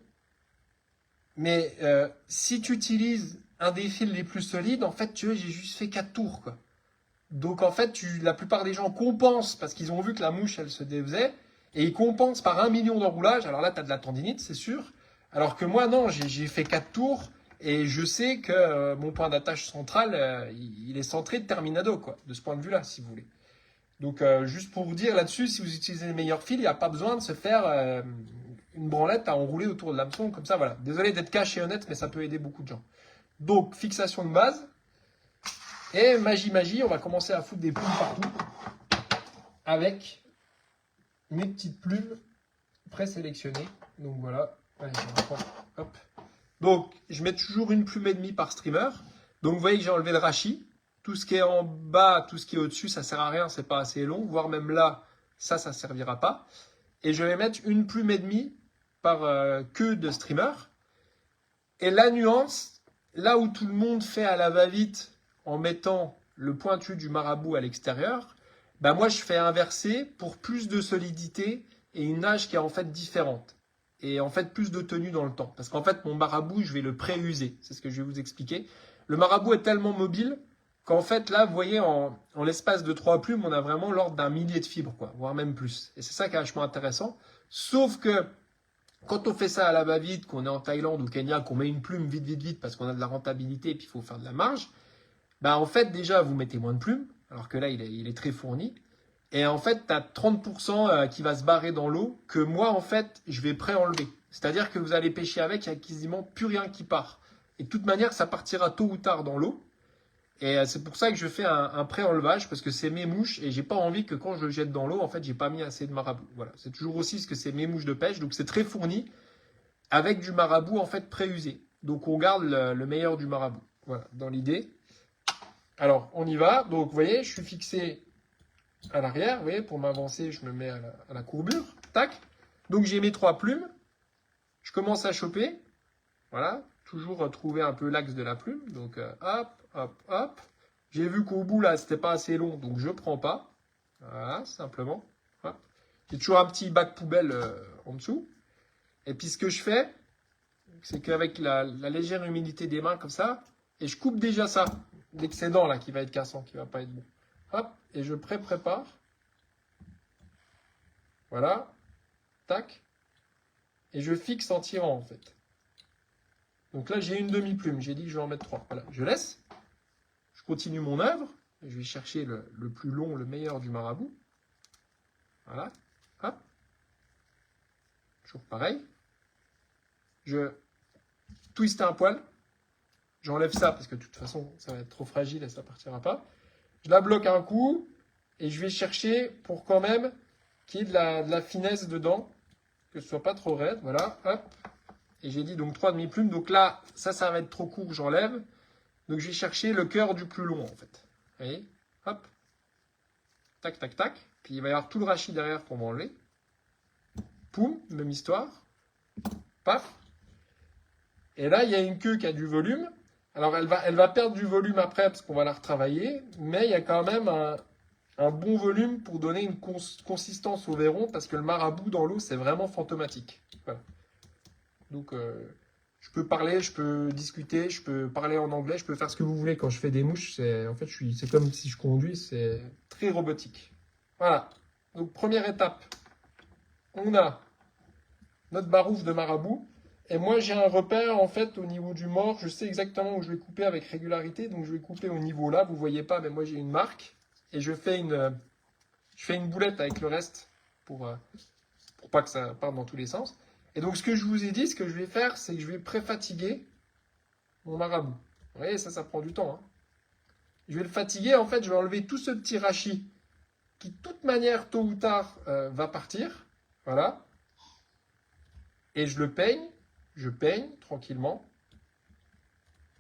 Mais si tu utilises un des fils les plus solides, en fait, tu vois, j'ai juste fait 4 tours, quoi. Donc, en fait, la plupart des gens compensent parce qu'ils ont vu que la mouche, elle se défaisait. Et ils compensent par 1 million d'enroulages. Alors là, tu as de la tendinite, c'est sûr. Alors que moi, non, j'ai fait 4 tours. Et je sais que mon point d'attache central, il est centré de terminado, quoi. De ce point de vue-là, si vous voulez. Donc, juste pour vous dire là-dessus, si vous utilisez les meilleurs fils, il n'y a pas besoin de se faire une branlette à enrouler autour de l'hameçon, comme ça, voilà. Désolé d'être cash et honnête, mais ça peut aider beaucoup de gens. Donc, fixation de base. Et magie, on va commencer à foutre des plumes partout. Avec mes petites plumes présélectionnées. Donc, voilà. Allez, on va prendre, hop. Donc, je mets toujours une plume et demie par streamer. Donc, vous voyez que j'ai enlevé le rachis. Tout ce qui est en bas, tout ce qui est au-dessus, ça sert à rien, c'est pas assez long. Voire même là, ça servira pas. Et je vais mettre une plume et demie par queue de streamer. Et la nuance, là où tout le monde fait à la va-vite en mettant le pointu du marabout à l'extérieur, bah moi je fais inverser pour plus de solidité et une nage qui est en fait différente. Et en fait plus de tenue dans le temps. Parce qu'en fait mon marabout, je vais le pré-user. C'est ce que je vais vous expliquer. Le marabout est tellement mobile qu'en fait, là, vous voyez, en l'espace de 3 plumes, on a vraiment l'ordre d'un millier de fibres, quoi, voire même plus. Et c'est ça qui est vachement intéressant. Sauf que quand on fait ça à la va-vite, qu'on est en Thaïlande ou au Kenya, qu'on met une plume vite, parce qu'on a de la rentabilité et puis il faut faire de la marge, bah en fait, déjà, vous mettez moins de plumes, alors que là, il est très fourni. Et en fait, tu as 30% qui va se barrer dans l'eau, que moi, en fait, je vais pré-enlever. C'est-à-dire que vous allez pêcher avec, il n'y a quasiment plus rien qui part. Et de toute manière, ça partira tôt ou tard dans l'eau. Et c'est pour ça que je fais un pré-enlevage, parce que c'est mes mouches, et j'ai pas envie que quand je le jette dans l'eau, en fait, j'ai pas mis assez de marabout. Voilà, c'est toujours aussi ce que c'est mes mouches de pêche, donc c'est très fourni, avec du marabout, en fait, pré-usé. Donc on garde le meilleur du marabout. Voilà, dans l'idée. Alors, on y va. Donc, vous voyez, je suis fixé à l'arrière. Vous voyez, pour m'avancer, je me mets à la courbure. Tac. Donc, j'ai mes 3 plumes. Je commence à choper. Voilà. Toujours trouver un peu l'axe de la plume. Donc, hop, hop, hop. J'ai vu qu'au bout, là, c'était pas assez long. Donc, je prends pas. Voilà, simplement. Hop. J'ai toujours un petit bac poubelle en dessous. Et puis, ce que je fais, c'est qu'avec la légère humidité des mains, comme ça, et je coupe déjà ça. L'excédent là qui va être cassant, qui va pas être bon. Hop, et je prépare. Voilà. Tac. Et je fixe en tirant en fait. Donc là j'ai une demi-plume, j'ai dit que je vais en mettre 3. Voilà, je laisse. Je continue mon œuvre. Je vais chercher le plus long, le meilleur du marabout. Voilà. Hop. Toujours pareil. Je twiste un poil. J'enlève ça parce que de toute façon, ça va être trop fragile et ça partira pas. Je la bloque un coup et je vais chercher pour quand même qu'il y ait de la finesse dedans, que ce soit pas trop raide. Voilà, hop. Et j'ai dit donc 3 demi-plumes. Donc là, ça va être trop court, j'enlève. Donc je vais chercher le cœur du plus long en fait. Vous voyez, hop. tac, tac, tac. Puis il va y avoir tout le rachis derrière pour m'enlever. Poum, même histoire. Paf. Et là, il y a une queue qui a du volume. Alors, elle va perdre du volume après parce qu'on va la retravailler. Mais il y a quand même un bon volume pour donner une consistance au verron parce que le marabout dans l'eau, c'est vraiment fantomatique. Voilà. Donc, je peux parler, je peux discuter, je peux parler en anglais, je peux faire ce que vous voulez quand je fais des mouches. En fait, c'est comme si je conduis, c'est très robotique. Voilà. Donc, première étape, on a notre barouf de marabout. Et moi, j'ai un repère, en fait, au niveau du mort. Je sais exactement où je vais couper avec régularité. Donc, je vais couper au niveau là. Vous ne voyez pas, mais moi, j'ai une marque. Et je fais une boulette avec le reste pour pas que ça parte dans tous les sens. Et donc, ce que je vous ai dit, ce que je vais faire, c'est que je vais pré-fatiguer mon marabout. Vous voyez, ça prend du temps. Hein. Je vais le fatiguer. En fait, je vais enlever tout ce petit rachis qui, de toute manière, tôt ou tard, va partir. Voilà. Et je le peigne. Je peigne tranquillement.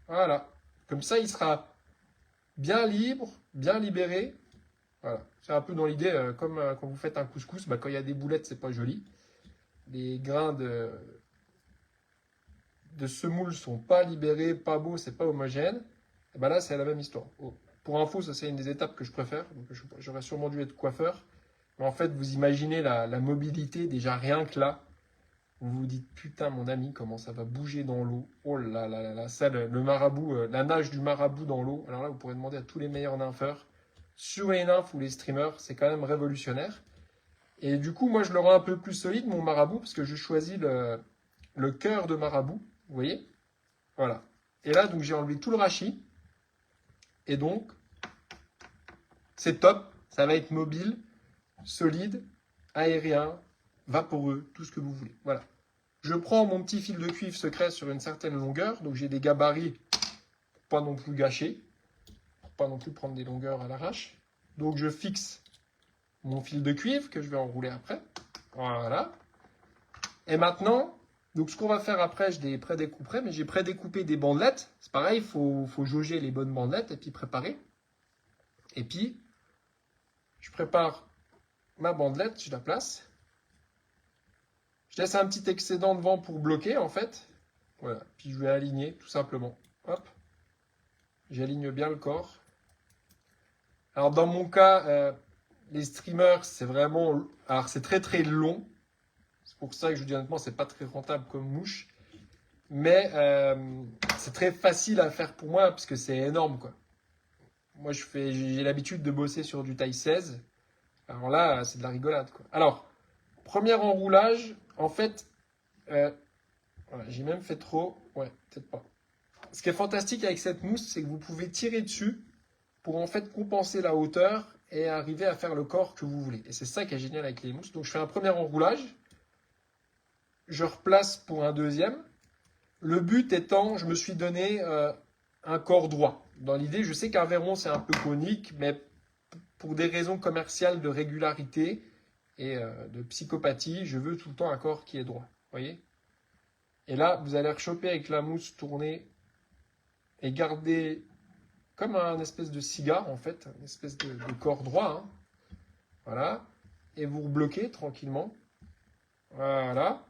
Voilà. Comme ça, il sera bien libre, bien libéré. Voilà. C'est un peu dans l'idée, comme quand vous faites un couscous, quand il y a des boulettes, c'est pas joli. Les grains de semoule sont pas libérés, pas beaux, c'est pas homogène. Et là, c'est la même histoire. Oh. Pour info, ça c'est une des étapes que je préfère. Donc, j'aurais sûrement dû être coiffeur. Mais en fait, vous imaginez la mobilité, déjà rien que là. Vous vous dites, putain, mon ami, comment ça va bouger dans l'eau. Oh là là là là, ça, le marabout, la nage du marabout dans l'eau. Alors là, vous pourrez demander à tous les meilleurs nympheurs, sur les nymphes ou les streamers, c'est quand même révolutionnaire. Et du coup, moi, je le rends un peu plus solide, mon marabout, parce que je choisis le cœur de marabout. Vous voyez? Voilà. Et là, donc, j'ai enlevé tout le rachis. Et donc, c'est top. Ça va être mobile, solide, aérien, vaporeux, tout ce que vous voulez. Voilà. Je prends mon petit fil de cuivre secret sur une certaine longueur. Donc, j'ai des gabarits pour pas non plus gâcher. Pour pas non plus prendre des longueurs à l'arrache. Donc, je fixe mon fil de cuivre que je vais enrouler après. Voilà. Et maintenant, donc ce qu'on va faire après, je les prédécouperai, mais j'ai prédécoupé des bandelettes. C'est pareil, il faut jauger les bonnes bandelettes et puis préparer. Et puis, je prépare ma bandelette, je la place. Je laisse un petit excédent devant pour bloquer en fait. Voilà, puis je vais aligner tout simplement. Hop, j'aligne bien le corps. Alors dans mon cas, les streamers, c'est vraiment... Alors c'est très très long. C'est pour ça que je vous dis honnêtement, c'est pas très rentable comme mouche. Mais c'est très facile à faire pour moi parce que c'est énorme quoi. Moi j'ai l'habitude de bosser sur du taille 16. Alors là, c'est de la rigolade quoi. Alors, premier enroulage, en fait, voilà, j'ai même fait trop. Ouais, peut-être pas. Ce qui est fantastique avec cette mousse, c'est que vous pouvez tirer dessus pour en fait compenser la hauteur et arriver à faire le corps que vous voulez. Et c'est ça qui est génial avec les mousses. Donc je fais un premier enroulage, je replace pour un deuxième. Le but étant, je me suis donné un corps droit. Dans l'idée, je sais qu'un verron c'est un peu conique, mais pour des raisons commerciales de régularité et de psychopathie, je veux tout le temps un corps qui est droit. Voyez ? Et là, vous allez rechoper avec la mousse, tourner et garder comme un espèce de cigare en fait, une espèce de corps droit. Hein. Voilà. Et vous rebloquez tranquillement. Voilà.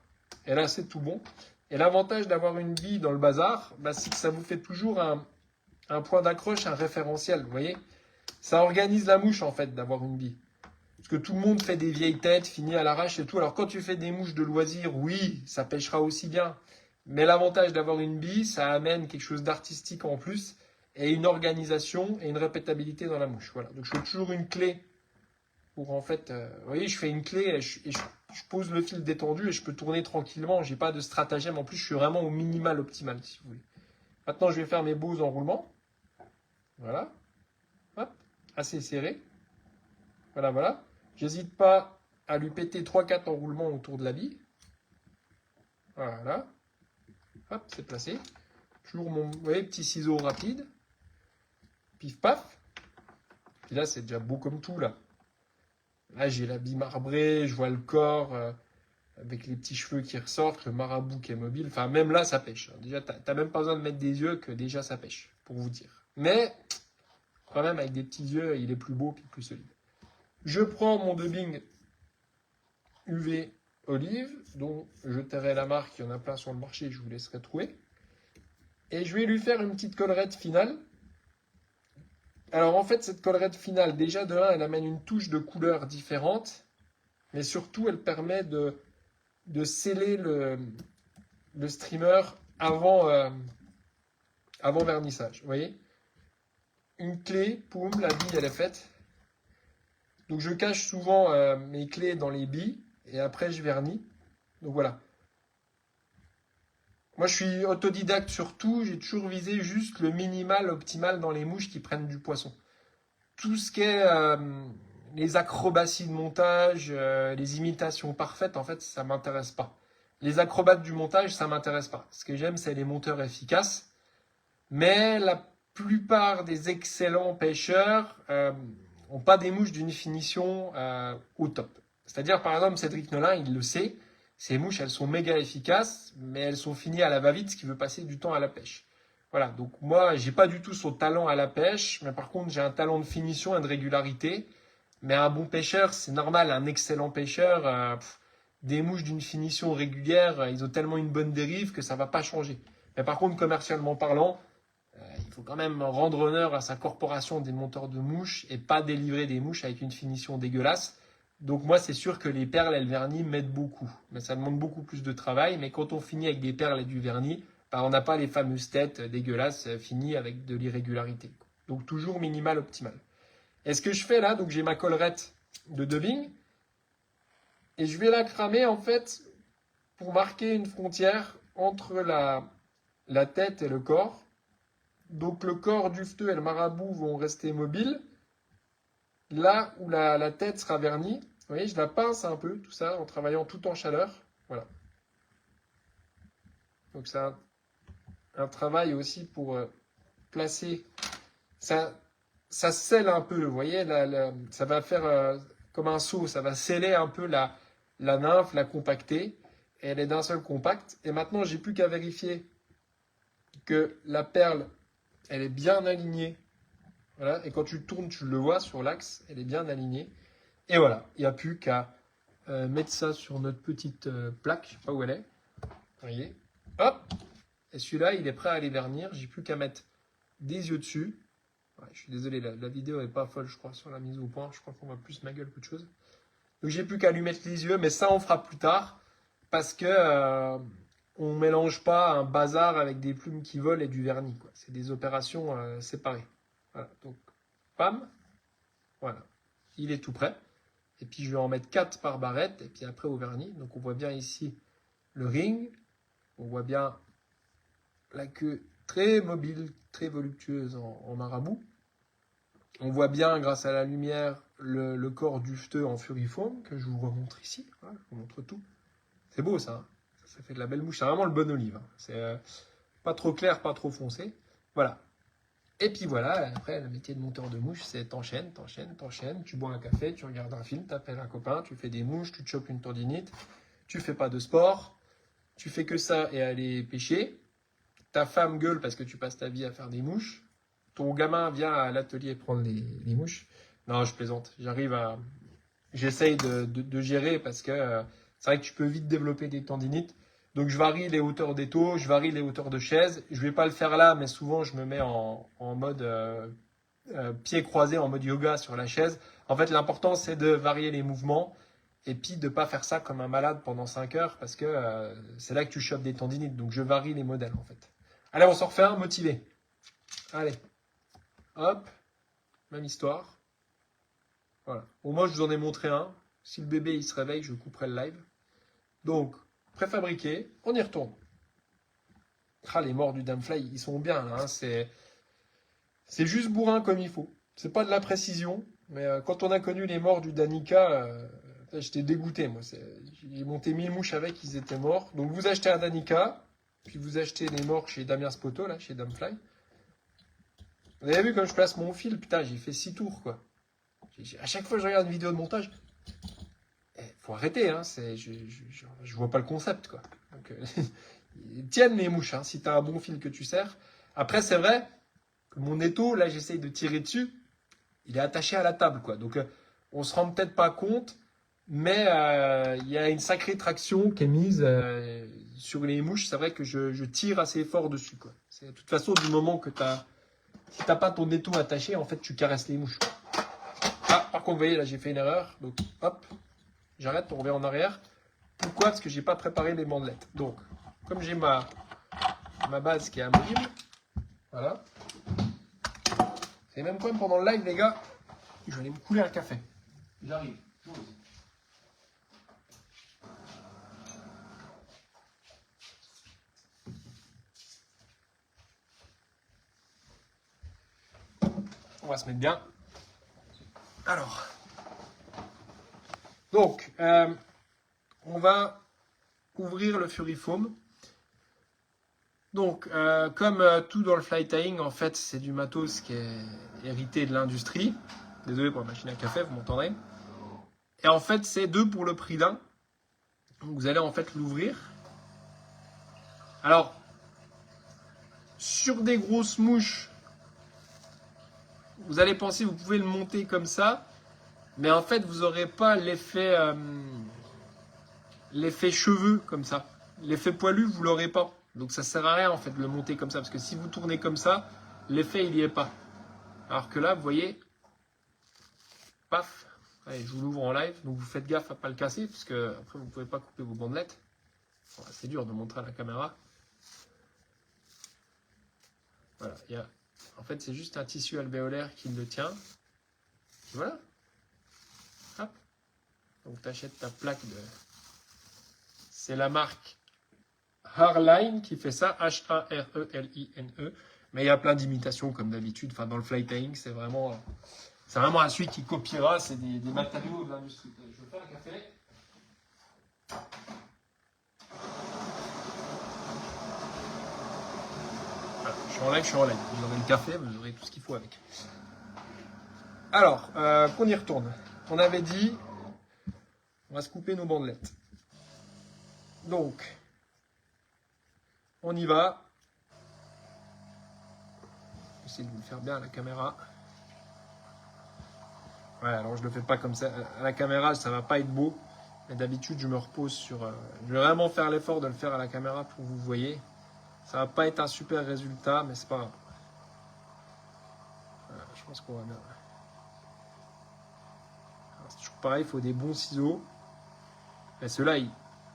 Et là, c'est tout bon. Et l'avantage d'avoir une bille dans le bazar, c'est que ça vous fait toujours un point d'accroche, un référentiel. Vous voyez ? Ça organise la mouche en fait d'avoir une bille. Parce que tout le monde fait des vieilles têtes, finit à l'arrache et tout. Alors quand tu fais des mouches de loisirs, oui, ça pêchera aussi bien. Mais l'avantage d'avoir une bille, ça amène quelque chose d'artistique en plus et une organisation et une répétabilité dans la mouche. Voilà. Donc je fais toujours une clé pour en fait, vous voyez, je fais une clé et je pose le fil détendu et je peux tourner tranquillement. J'ai pas de stratagème. En plus, je suis vraiment au minimal optimal, si vous voulez. Maintenant, je vais faire mes beaux enroulements. Voilà. Hop. Assez serré. Voilà, voilà. J'hésite pas à lui péter 3-4 enroulements autour de la bille. Voilà. Hop, c'est placé. Toujours mon petit ciseau rapide. Pif paf. Puis là, c'est déjà beau comme tout là. Là, j'ai la bille marbrée, je vois le corps avec les petits cheveux qui ressortent, le marabout qui est mobile. Enfin, même là, ça pêche. Déjà, t'as même pas besoin de mettre des yeux que déjà ça pêche, pour vous dire. Mais quand même, avec des petits yeux, il est plus beau et plus solide. Je prends mon dubbing UV Olive, dont je tairai la marque, il y en a plein sur le marché, je vous laisserai trouver. Et je vais lui faire une petite collerette finale. Alors en fait, cette collerette finale, déjà de 1, elle amène une touche de couleur différente, mais surtout, elle permet de sceller le streamer avant vernissage. Vous voyez? Une clé, poum, la bille, elle est faite. Donc je cache souvent mes clés dans les billes, et après je vernis. Donc voilà. Moi, je suis autodidacte sur tout. J'ai toujours visé juste le minimal optimal dans les mouches qui prennent du poisson. Tout ce qui est les acrobaties de montage, les imitations parfaites, en fait, ça m'intéresse pas. Les acrobates du montage, ça m'intéresse pas. Ce que j'aime, c'est les monteurs efficaces. Mais la plupart des excellents pêcheurs n'ont pas des mouches d'une finition au top. C'est-à-dire, par exemple, Cédric Nolin, il le sait. Ces mouches, elles sont méga efficaces, mais elles sont finies à la va-vite, ce qui veut passer du temps à la pêche. Voilà, donc moi, j'ai pas du tout son talent à la pêche, mais par contre, j'ai un talent de finition et de régularité. Mais un bon pêcheur, c'est normal, un excellent pêcheur, des mouches d'une finition régulière, ils ont tellement une bonne dérive que ça va pas changer. Mais par contre, commercialement parlant, il faut quand même rendre honneur à sa corporation des monteurs de mouches et pas délivrer des mouches avec une finition dégueulasse. Donc moi, c'est sûr que les perles et le vernis m'aident beaucoup. Mais ça demande beaucoup plus de travail. Mais quand on finit avec des perles et du vernis, on n'a pas les fameuses têtes dégueulasses finies avec de l'irrégularité. Donc toujours minimal, optimal. Et ce que je fais là, donc j'ai ma collerette de dubbing. Et je vais la cramer en fait pour marquer une frontière entre la tête et le corps. Donc le corps duveteux et le marabout vont rester mobiles. Là où la tête sera vernie, vous voyez, je la pince un peu, tout ça, en travaillant tout en chaleur. Voilà. Donc c'est un travail aussi pour placer. Ça scelle un peu, vous voyez, ça va faire comme un seau, ça va sceller un peu la nymphe, la compacter. Et elle est d'un seul compact. Et maintenant, j'ai plus qu'à vérifier que la perle, elle est bien alignée. Voilà. Et quand tu tournes, tu le vois sur l'axe, elle est bien alignée. Et voilà, il n'y a plus qu'à mettre ça sur notre petite plaque, je ne sais pas où elle est. Vous voyez, hop. Et celui-là, il est prêt à aller vernir. J'ai plus qu'à mettre des yeux dessus. Ouais, je suis désolé, la vidéo n'est pas folle, je crois, sur la mise au point. Je crois qu'on voit plus ma gueule qu'autre chose. Donc j'ai plus qu'à lui mettre les yeux, mais ça, on fera plus tard. Parce que on ne mélange pas un bazar avec des plumes qui volent et du vernis. C'est des opérations séparées. Voilà, donc, pam. Voilà, il est tout prêt. Et puis je vais en mettre 4 par barrette, et puis après au vernis. Donc on voit bien ici le ring. On voit bien la queue très mobile, très voluptueuse en marabout. On voit bien, grâce à la lumière, le corps duveteux en furiforme, que je vous remontre ici. Voilà, je vous montre tout. C'est beau ça, hein. Ça fait de la belle mouche. C'est vraiment le bon olive, hein. C'est pas trop clair, pas trop foncé. Voilà. Et puis voilà, après, le métier de monteur de mouche, c'est t'enchaînes, tu bois un café, tu regardes un film, t'appelles un copain, tu fais des mouches, tu te chopes une tendinite, tu fais pas de sport, tu fais que ça et aller pêcher. Ta femme gueule parce que tu passes ta vie à faire des mouches. Ton gamin vient à l'atelier prendre les mouches. Non, je plaisante. J'essaye de gérer parce que c'est vrai que tu peux vite développer des tendinites. Donc je varie les hauteurs d'étau, je varie les hauteurs de chaise. Je vais pas le faire là, mais souvent je me mets en mode pied croisé, en mode yoga sur la chaise. En fait, l'important c'est de varier les mouvements et puis de pas faire ça comme un malade pendant 5 heures parce que c'est là que tu chopes des tendinites. Donc je varie les modèles en fait. Allez, on s'en refait un, motivé. Allez, hop, même histoire. Voilà. Au moins je vous en ai montré un. Si le bébé il se réveille, je couperai le live. Donc préfabriqué, on y retourne. Ah, les morts du Damfly, ils sont bien là. Hein. C'est juste bourrin comme il faut. C'est pas de la précision, mais quand on a connu les morts du Danica, j'étais dégoûté. Moi, j'ai monté 1000 mouches avec, ils étaient morts. Donc vous achetez un Danica, puis vous achetez les morts chez Damien Spoto, là, chez Damfly. Vous avez vu comme je place mon fil, putain, j'ai fait 6 tours quoi. À chaque fois que je regarde une vidéo de montage, faut arrêter, hein, je vois pas le concept, quoi. Donc, ils tiennent les mouches, hein, si tu as un bon fil que tu sers. Après, c'est vrai que mon étau, là, j'essaye de tirer dessus, il est attaché à la table, quoi. Donc, On se rend peut-être pas compte, mais il y a une sacrée traction qui est mise sur les mouches. C'est vrai que je tire assez fort dessus, quoi. C'est de toute façon du moment que si t'as pas ton étau attaché, en fait, tu caresses les mouches. Ah, par contre, vous voyez, là, j'ai fait une erreur. Donc, hop, j'arrête, on revient en arrière. Pourquoi? Parce que j'ai pas préparé les bandelettes. Donc, comme j'ai ma base qui est amovible, voilà. C'est même quoi pendant le live, les gars? Je vais aller me couler un café. J'arrive. On va se mettre bien. Alors. Donc, on va ouvrir le Furifoam. Donc, comme tout dans le fly tying, en fait, c'est du matos qui est hérité de l'industrie. Désolé pour la machine à café, vous m'entendrez. Et en fait, c'est 2 pour le prix d'un. Vous allez en fait l'ouvrir. Alors, sur des grosses mouches, vous allez penser, vous pouvez le monter comme ça. Mais en fait, vous n'aurez pas l'effet cheveux comme ça. L'effet poilu, vous l'aurez pas. Donc ça sert à rien en fait de le monter comme ça. Parce que si vous tournez comme ça, l'effet il n'y est pas. Alors que là, vous voyez, paf. Allez, je vous l'ouvre en live. Donc vous faites gaffe à ne pas le casser. Parce que après, vous ne pouvez pas couper vos bandelettes. Bon, c'est dur de montrer à la caméra. Voilà. En fait, c'est juste un tissu alvéolaire qui le tient. Et voilà. Hop. Donc tu achètes ta plaque de... C'est la marque Harline qui fait ça, H-A-R-E-L-I-N-E. Mais il y a plein d'imitations comme d'habitude. Enfin, dans le fly tying, c'est vraiment à celui qui copiera. C'est des matériaux de l'industrie. Je vais faire un café. Voilà, je suis en live. Vous aurez le café, vous aurez tout ce qu'il faut avec. Alors, qu'on y retourne. On avait dit, on va se couper nos bandelettes. Donc, on y va. J'essaie de vous le faire bien à la caméra. Ouais, alors je le fais pas comme ça. À la caméra, ça va pas être beau. Mais d'habitude, je me repose sur... je vais vraiment faire l'effort de le faire à la caméra pour que vous voyez. Ça va pas être un super résultat, mais c'est pas grave. Voilà, je pense qu'on va bien. C'est toujours pareil, il faut des bons ciseaux. Et ceux-là, ils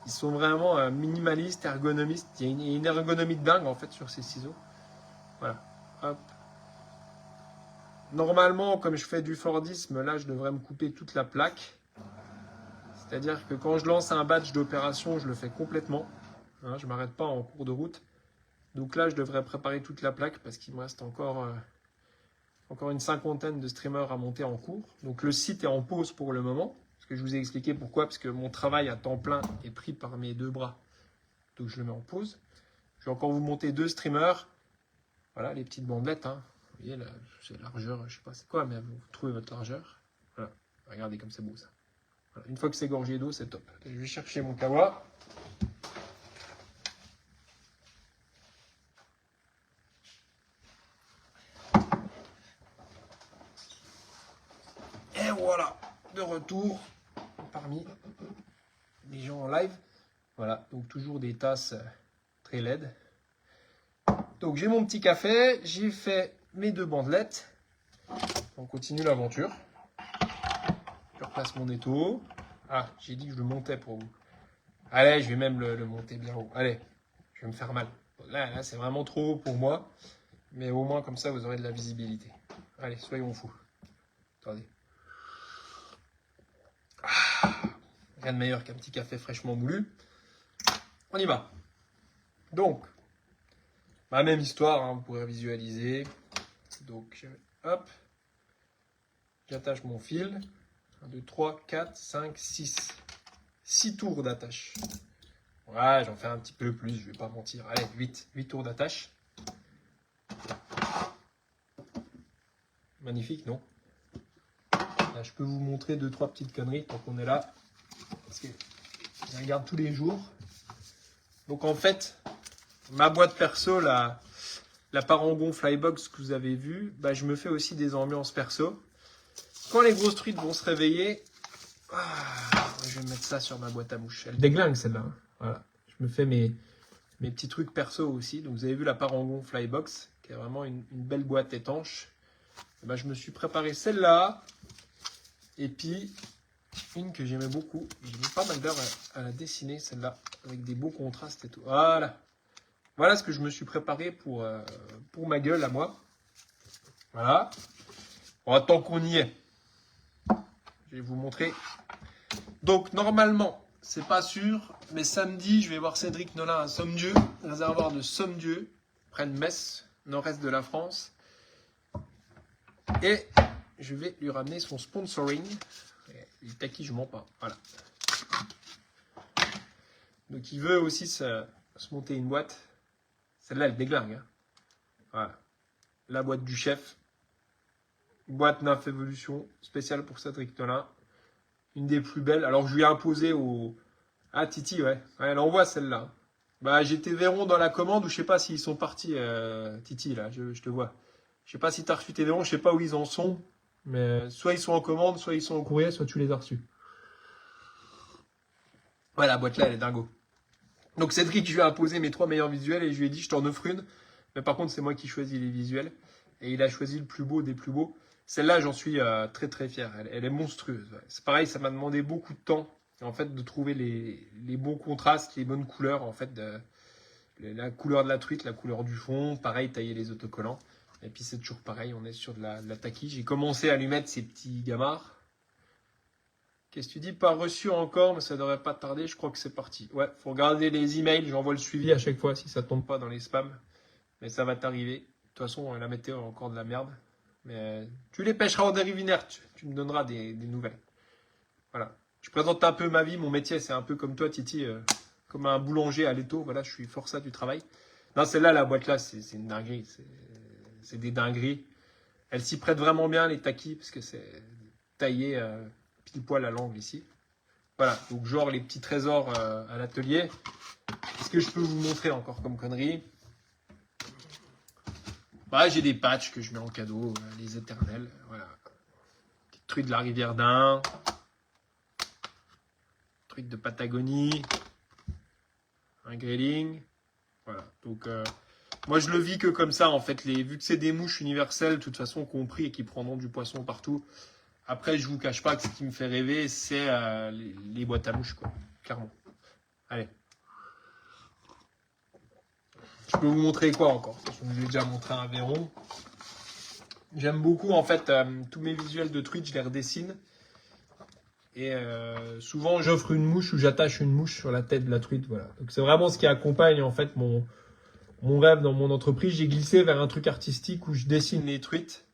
sont vraiment minimalistes, ergonomistes. Il y a une ergonomie de dingue en fait sur ces ciseaux. Voilà. Hop. Normalement, comme je fais du Fordisme, là, je devrais me couper toute la plaque. C'est-à-dire que quand je lance un batch d'opération, je le fais complètement. Hein, je ne m'arrête pas en cours de route. Donc là, je devrais préparer toute la plaque parce qu'il me reste encore une cinquantaine de streamers à monter en cours. Donc le site est en pause pour le moment. Parce que je vous ai expliqué pourquoi. Parce que mon travail à temps plein est pris par mes 2 bras. Donc je le mets en pause. Je vais encore vous monter 2 streamers. Voilà, les petites bandelettes. Hein. Vous voyez, c'est la largeur, je sais pas c'est quoi, mais vous trouvez votre largeur. Voilà, regardez comme c'est beau ça. Voilà. Une fois que c'est gorgé d'eau, c'est top. Je vais chercher mon kawa. Et voilà, de retour parmi les gens en live. Voilà, donc toujours des tasses très laides. Donc j'ai mon petit café, j'ai fait mes 2 bandelettes. On continue l'aventure. Je replace mon étau. Ah, j'ai dit que je le montais pour vous. Allez, je vais même le monter bien haut. Allez, je vais me faire mal. Là c'est vraiment trop haut pour moi. Mais au moins, comme ça, vous aurez de la visibilité. Allez, soyons fous. Attendez. Rien de meilleur qu'un petit café fraîchement moulu. On y va. Donc, ma même histoire, hein, vous pourrez visualiser. Donc, hop. J'attache mon fil. 1, 2, 3, 4, 5, 6. 6 tours d'attache. Ouais, j'en fais un petit peu plus, je vais pas mentir. Allez, 8 tours d'attache. Magnifique, non? Là, je peux vous montrer 2-3 petites conneries tant qu'on est là. Parce que je regarde tous les jours. Donc en fait, ma boîte perso, la Parangon Flybox que vous avez vue, bah, je me fais aussi des ambiances perso. quand les grosses truites vont se réveiller, je vais mettre ça sur ma boîte à mouches. Elle déglingue celle-là. Hein. Voilà. Je me fais mes petits trucs perso aussi. Donc vous avez vu la Parangon Flybox, qui est vraiment une belle boîte étanche. Et ben, je me suis préparé celle-là. Et puis, une que j'aimais beaucoup. J'ai mis pas mal d'heures à la dessiner, celle-là, avec des beaux contrastes et tout. Voilà. Voilà ce que je me suis préparé pour ma gueule à moi. Voilà. Bon, tant qu'on y est, je vais vous montrer. Donc, normalement, c'est pas sûr, mais samedi, je vais voir Cédric Nolin à Somme-Dieu, réservoir de Somme-Dieu, près de Metz, nord-est de la France. Et je vais lui ramener son sponsoring. Il est acquis, je mens pas. Voilà. Donc, il veut aussi se monter une boîte. Celle-là, elle déglingue. Hein. Voilà. La boîte du chef. Boîte Nymph Evolution, spéciale pour Cédric Nolin. Une des plus belles. Alors, je lui ai imposé au... Ah, Titi, ouais. Elle envoie celle-là. Bah, j'étais verron dans la commande ou je sais pas s'ils sont partis, Titi, là, je te vois. Je sais pas si tu as reçu tes verrons, je sais pas où ils en sont. Mais soit ils sont en commande, soit ils sont au courrier, soit tu les as reçus. Ouais, la boîte là, elle est dingo. Donc Cédric, je lui ai imposé mes 3 meilleurs visuels et je lui ai dit, je t'en offre une. Mais par contre, c'est moi qui choisis les visuels. Et il a choisi le plus beau des plus beaux. Celle-là, j'en suis très très fier. Elle est monstrueuse. Ouais. C'est pareil, ça m'a demandé beaucoup de temps en fait de trouver les bons contrastes, les bonnes couleurs en fait, la couleur de la truite, la couleur du fond. Pareil, tailler les autocollants. Et puis c'est toujours pareil, on est sur de la taquille. J'ai commencé à lui mettre ces petits gamards. Qu'est-ce que tu dis? Pas reçu encore, mais ça devrait pas tarder. Je crois que c'est parti. Ouais, faut regarder les emails. J'envoie le suivi à chaque fois si ça tombe pas dans les spams. Mais ça va t'arriver. De toute façon, la météo est encore de la merde. Mais tu les pêcheras en dérive inerte. Tu me donneras des nouvelles. Voilà. Je présente un peu ma vie. Mon métier, c'est un peu comme toi, Titi. Comme un boulanger à l'étau. Voilà, je suis forçat du travail. Non, celle-là, la boîte là, c'est une dinguerie. C'est des dingueries. Elle s'y prête vraiment bien, les taquis, parce que c'est taillé pile poil à l'angle ici. Voilà, donc genre les petits trésors à l'atelier. Qu'est-ce que je peux vous montrer encore comme conneries? Bah, j'ai des patchs que je mets en cadeau, les éternels. Voilà. Petite truite de la rivière d'Ain. Truite de Patagonie. Un grayling. Voilà, donc moi je le vis que comme ça en fait. Vu que c'est des mouches universelles, de toute façon compris, et qui prendront du poisson partout. Après, je vous cache pas que ce qui me fait rêver, c'est les boîtes à mouches, quoi. Clairement. Allez. Je peux vous montrer quoi encore? Je vous ai déjà montré un verron. J'aime beaucoup, en fait, tous mes visuels de truite, je les redessine. Et souvent, j'offre une mouche ou j'attache une mouche sur la tête de la truite. Voilà. Donc, c'est vraiment ce qui accompagne, en fait, mon rêve dans mon entreprise. J'ai glissé vers un truc artistique où je dessine les truites.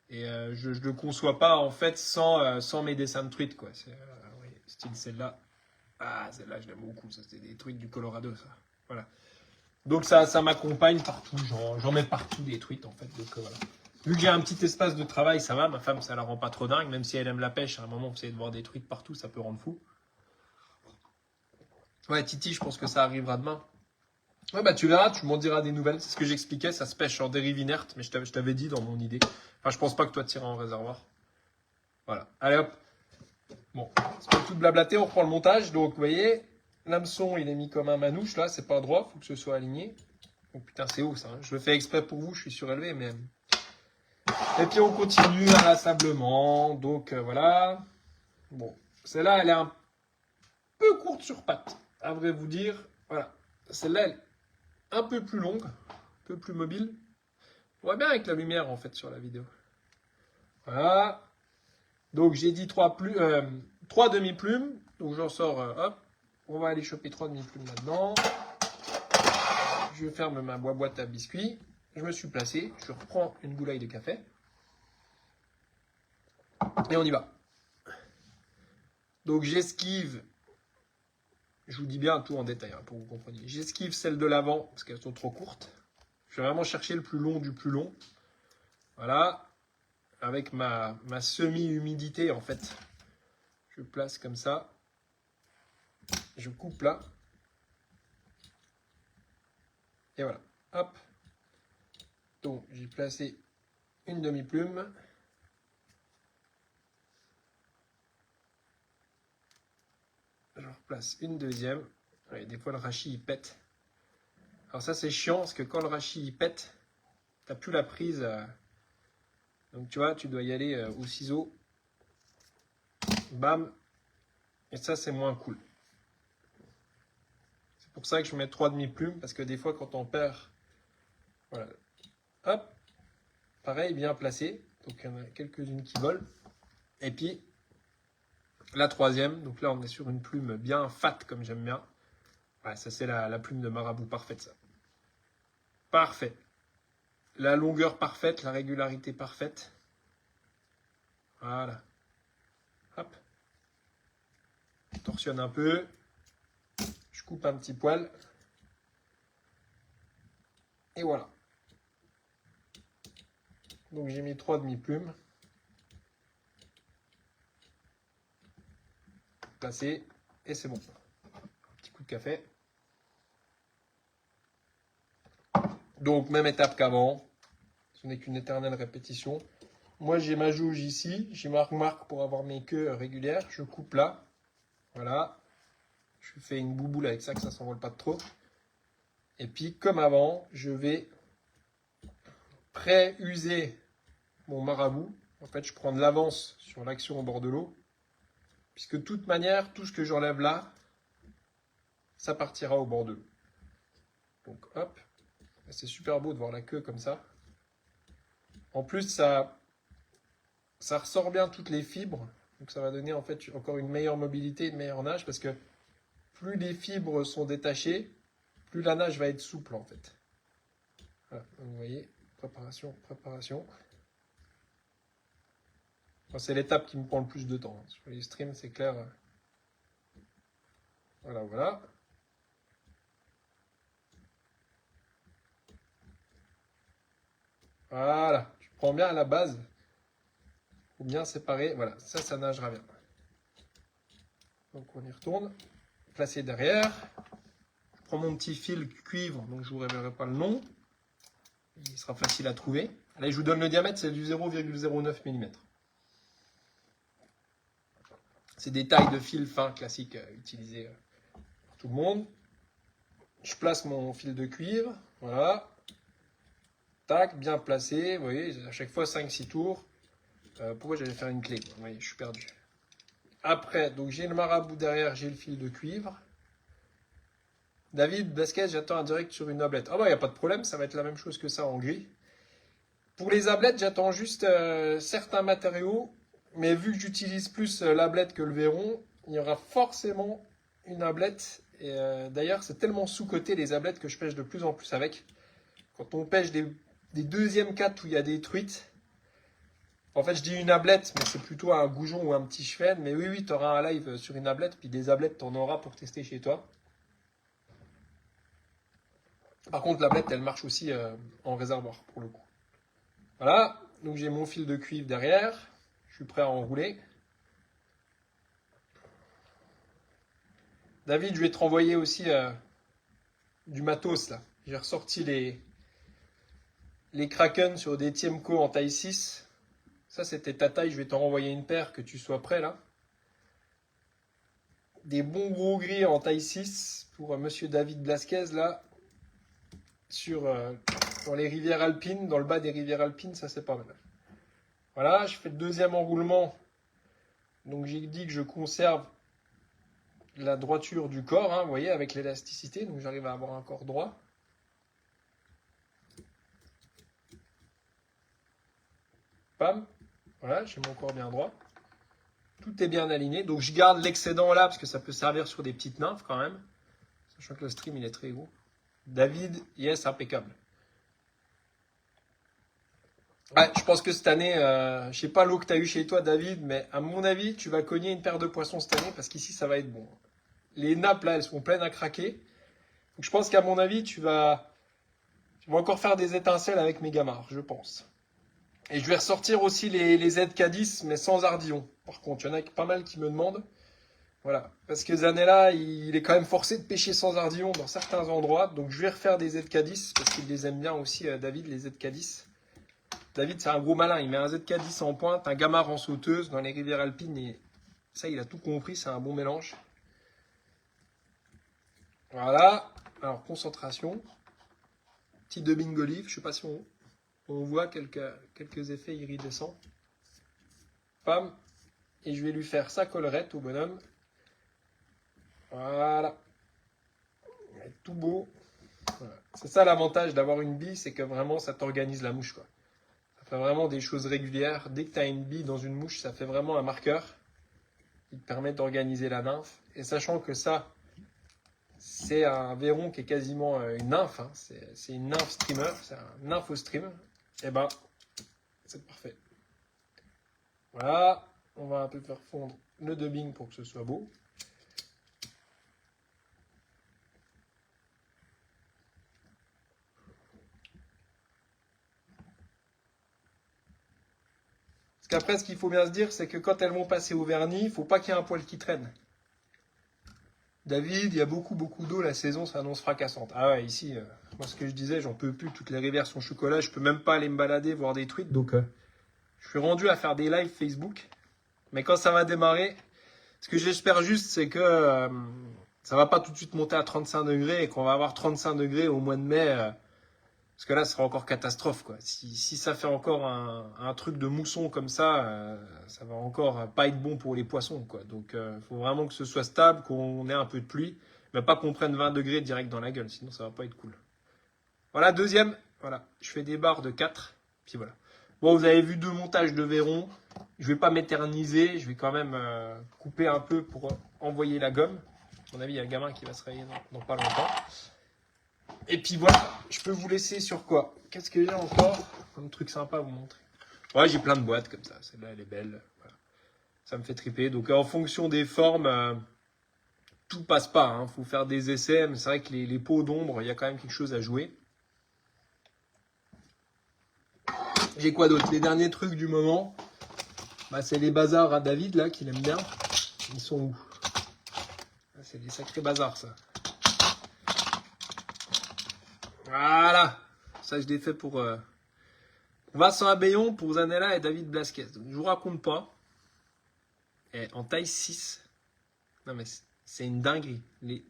Et je ne le conçois pas, en fait, sans mes dessins de truite, quoi. Oui, style celle-là. Ah, celle-là, je l'aime beaucoup. Ça, c'est des truites du Colorado, ça. Voilà. Donc, ça m'accompagne partout. J'en mets partout des truites, en fait. Donc, voilà. Vu que j'ai un petit espace de travail, ça va. Ma femme, ça la rend pas trop dingue. Même si elle aime la pêche, à un moment, vous savez, de voir des truites partout, ça peut rendre fou. Ouais, Titi, je pense que ça arrivera demain. Ouais, bah, tu verras, tu m'en diras des nouvelles. C'est ce que j'expliquais. Ça se pêche en dérive inerte. Mais je t'avais dit dans mon idée. Enfin, je pense pas que toi, tu iras en réservoir. Voilà. Allez, hop. Bon, c'est pas tout blablaté, on reprend le montage. Donc, vous voyez, l'hameçon, il est mis comme un manouche, là, c'est pas droit, faut que ce soit aligné. Oh putain, c'est haut ça, hein. Je le fais exprès pour vous, je suis surélevé, mais... Et puis, on continue à l'assablement, donc voilà. Bon, celle-là, elle est un peu courte sur patte, à vrai vous dire. Voilà, celle-là, elle est un peu plus longue, un peu plus mobile. On voit bien avec la lumière, en fait, sur la vidéo. Voilà. Donc j'ai dit 3 demi-plumes. Donc j'en sors, hop. On va aller choper 3 demi-plumes là-dedans. Je ferme ma boîte à biscuits. Je me suis placé. Je reprends une gouleille de café. Et on y va. Donc j'esquive. Je vous dis bien tout en détail hein, pour que vous compreniez. J'esquive celles de l'avant parce qu'elles sont trop courtes. Je vais vraiment chercher le plus long du plus long. Voilà. Avec ma semi-humidité en fait. Je place comme ça. Je coupe là. Et voilà. Hop. Donc j'ai placé une demi-plume. place une deuxième. Ouais, des fois, le rachis, il pète. Alors ça, c'est chiant, parce que quand le rachis, il pète, tu n'as plus la prise. Donc, tu vois, tu dois y aller au ciseau. Bam. Et ça, c'est moins cool. C'est pour ça que je mets 3 demi-plumes, parce que des fois, quand on perd, voilà. Hop. Pareil, bien placé. Donc, il y en a quelques-unes qui volent. Et puis, la troisième. Donc là, on est sur une plume bien fat, comme j'aime bien. Ouais, ça, c'est la plume de marabout parfaite, ça. Parfait. La longueur parfaite, la régularité parfaite. Voilà. Hop. Je torsionne un peu. Je coupe un petit poil. Et voilà. Donc j'ai mis 3 demi-plumes. Placé. Et c'est bon. Petit coup de café. Donc même étape qu'avant. Ce n'est qu'une éternelle répétition. Moi j'ai ma jauge ici. J'ai ma marque pour avoir mes queues régulières. Je coupe là. Voilà. Je fais une bouboule avec ça, que ça ne s'envole pas de trop. Et puis comme avant, je vais pré-user mon marabout. En fait, je prends de l'avance sur l'action au bord de l'eau. Puisque de toute manière, tout ce que j'enlève là, ça partira au bord de l'eau. Donc hop, c'est super beau de voir la queue comme ça. En plus, ça ressort bien toutes les fibres. Donc ça va donner en fait encore une meilleure mobilité, une meilleure nage. Parce que plus les fibres sont détachées, plus la nage va être souple en fait. Voilà, donc vous voyez, préparation, préparation. Enfin, c'est l'étape qui me prend le plus de temps. Sur les streams, c'est clair. Voilà, voilà. Voilà, tu prends bien à la base. Faut bien séparer. Voilà, ça nagera bien. Donc on y retourne. Placer derrière. Je prends mon petit fil cuivre, donc je ne vous révélerai pas le nom. Il sera facile à trouver. Allez, je vous donne le diamètre, c'est du 0,09 mm. C'est des tailles de fil fin classiques utilisées par tout le monde. Je place mon fil de cuivre. Voilà. Tac, bien placé. Vous voyez, à chaque fois 5-6 tours. Pourquoi j'allais faire une clé? Vous voyez, je suis perdu. Après, donc j'ai le marabout derrière, j'ai le fil de cuivre. David, basket, j'attends un direct sur une ablette. Ah bah, il n'y a pas de problème, ça va être la même chose que ça en gris. Pour les ablettes, j'attends juste certains matériaux. Mais vu que j'utilise plus l'ablette que le verron, il y aura forcément une ablette. Et d'ailleurs, c'est tellement sous-coté les ablettes que je pêche de plus en plus avec. Quand on pêche des deuxièmes cates où il y a des truites, en fait, je dis une ablette, mais c'est plutôt un goujon ou un petit cheval. Mais oui, tu auras un live sur une ablette, puis des ablettes, tu en auras pour tester chez toi. Par contre, l'ablette, elle marche aussi en réservoir, pour le coup. Voilà, donc j'ai mon fil de cuivre derrière. Je suis prêt à enrouler. David, je vais te renvoyer aussi du matos, là. J'ai ressorti les Kraken sur des Tiemco en taille 6. Ça, c'était ta taille. Je vais t'en renvoyer une paire, que tu sois prêt, là. Des bons gros gris en taille 6 pour monsieur David Blasquez, là. Dans les rivières alpines, dans le bas des rivières alpines, ça, c'est pas mal. Voilà, je fais le deuxième enroulement. Donc, j'ai dit que je conserve la droiture du corps, hein, vous voyez, avec l'élasticité. Donc, j'arrive à avoir un corps droit. Pam. Voilà, j'ai mon corps bien droit. Tout est bien aligné. Donc, je garde l'excédent là, parce que ça peut servir sur des petites nymphes quand même. Sachant que le stream, il est très gros. David, yes, impeccable. Ouais, je pense que cette année, je sais pas l'eau que tu as eu chez toi, David, mais à mon avis, tu vas cogner une paire de poissons cette année, parce qu'ici, ça va être bon. Les nappes, là, elles sont pleines à craquer. Donc, je pense qu'à mon avis, tu vas encore faire des étincelles avec mes gamards, je pense. Et je vais ressortir aussi les ZK10, mais sans ardillon. Par contre, il y en a pas mal qui me demandent. Voilà. Parce que Zanella, il est quand même forcé de pêcher sans ardillon dans certains endroits. Donc, je vais refaire des ZK10, parce qu'il les aime bien aussi, David, les ZK10. David, c'est un gros malin. Il met un ZK10 en pointe, un gamard en sauteuse dans les rivières alpines. Et ça, il a tout compris. C'est un bon mélange. Voilà. Alors, concentration. Petit dubbing olive. Je sais pas si on voit quelques effets iridescents. Pam. Et je vais lui faire sa collerette au bonhomme. Voilà. Il va être tout beau. Voilà. C'est ça l'avantage d'avoir une bille, c'est que vraiment ça t'organise la mouche, quoi. Ça fait vraiment des choses régulières. Dès que tu as une bille dans une mouche, ça fait vraiment un marqueur qui te permet d'organiser la nymphe. Et sachant que ça, c'est un verron qui est quasiment une nymphe, hein. C'est une nymphe streamer, c'est un nymphostream. Et ben, c'est parfait. Voilà, on va un peu faire fondre le dubbing pour que ce soit beau. Parce qu'après, ce qu'il faut bien se dire, c'est que quand elles vont passer au vernis, il ne faut pas qu'il y ait un poil qui traîne. David, il y a beaucoup d'eau, la saison s'annonce fracassante. Ah ouais, ici, moi ce que je disais, j'en peux plus, toutes les rivières sont chocolat, je peux même pas aller me balader, voir des trucs. Donc je suis rendu à faire des lives Facebook. Mais quand ça va démarrer, ce que j'espère juste, c'est que ça va pas tout de suite monter à 35 degrés et qu'on va avoir 35 degrés au mois de mai. Parce que là, ce sera encore catastrophe, quoi. Si ça fait encore un truc de mousson comme ça va encore pas être bon pour les poissons, quoi. Donc, il faut vraiment que ce soit stable, qu'on ait un peu de pluie, mais pas qu'on prenne 20 degrés direct dans la gueule, sinon ça va pas être cool. Voilà, deuxième. Voilà, je fais des barres de 4, puis voilà. Bon, vous avez vu 2 montages de verrons. Je vais pas m'éterniser, je vais quand même couper un peu pour envoyer la gomme. À mon avis, il y a un gamin qui va se réveiller dans pas longtemps. Et puis voilà, je peux vous laisser sur quoi? Qu'est-ce que j'ai encore comme truc sympa à vous montrer? Ouais, j'ai plein de boîtes comme ça. Celle-là, elle est belle. Voilà. Ça me fait triper. Donc, en fonction des formes, tout passe pas. Hein. Faut faire des essais. Mais c'est vrai que les pots d'ombre, il y a quand même quelque chose à jouer. J'ai quoi d'autre? Les derniers trucs du moment, c'est les bazars à David, là, qu'il aime bien. Ils sont où? C'est des sacrés bazars, ça. Voilà. Ça, je l'ai fait pour Vincent Abéillon, pour Zanella et David Blasquez. Donc, je vous raconte pas. Et en taille 6. Non, mais c'est une dinguerie.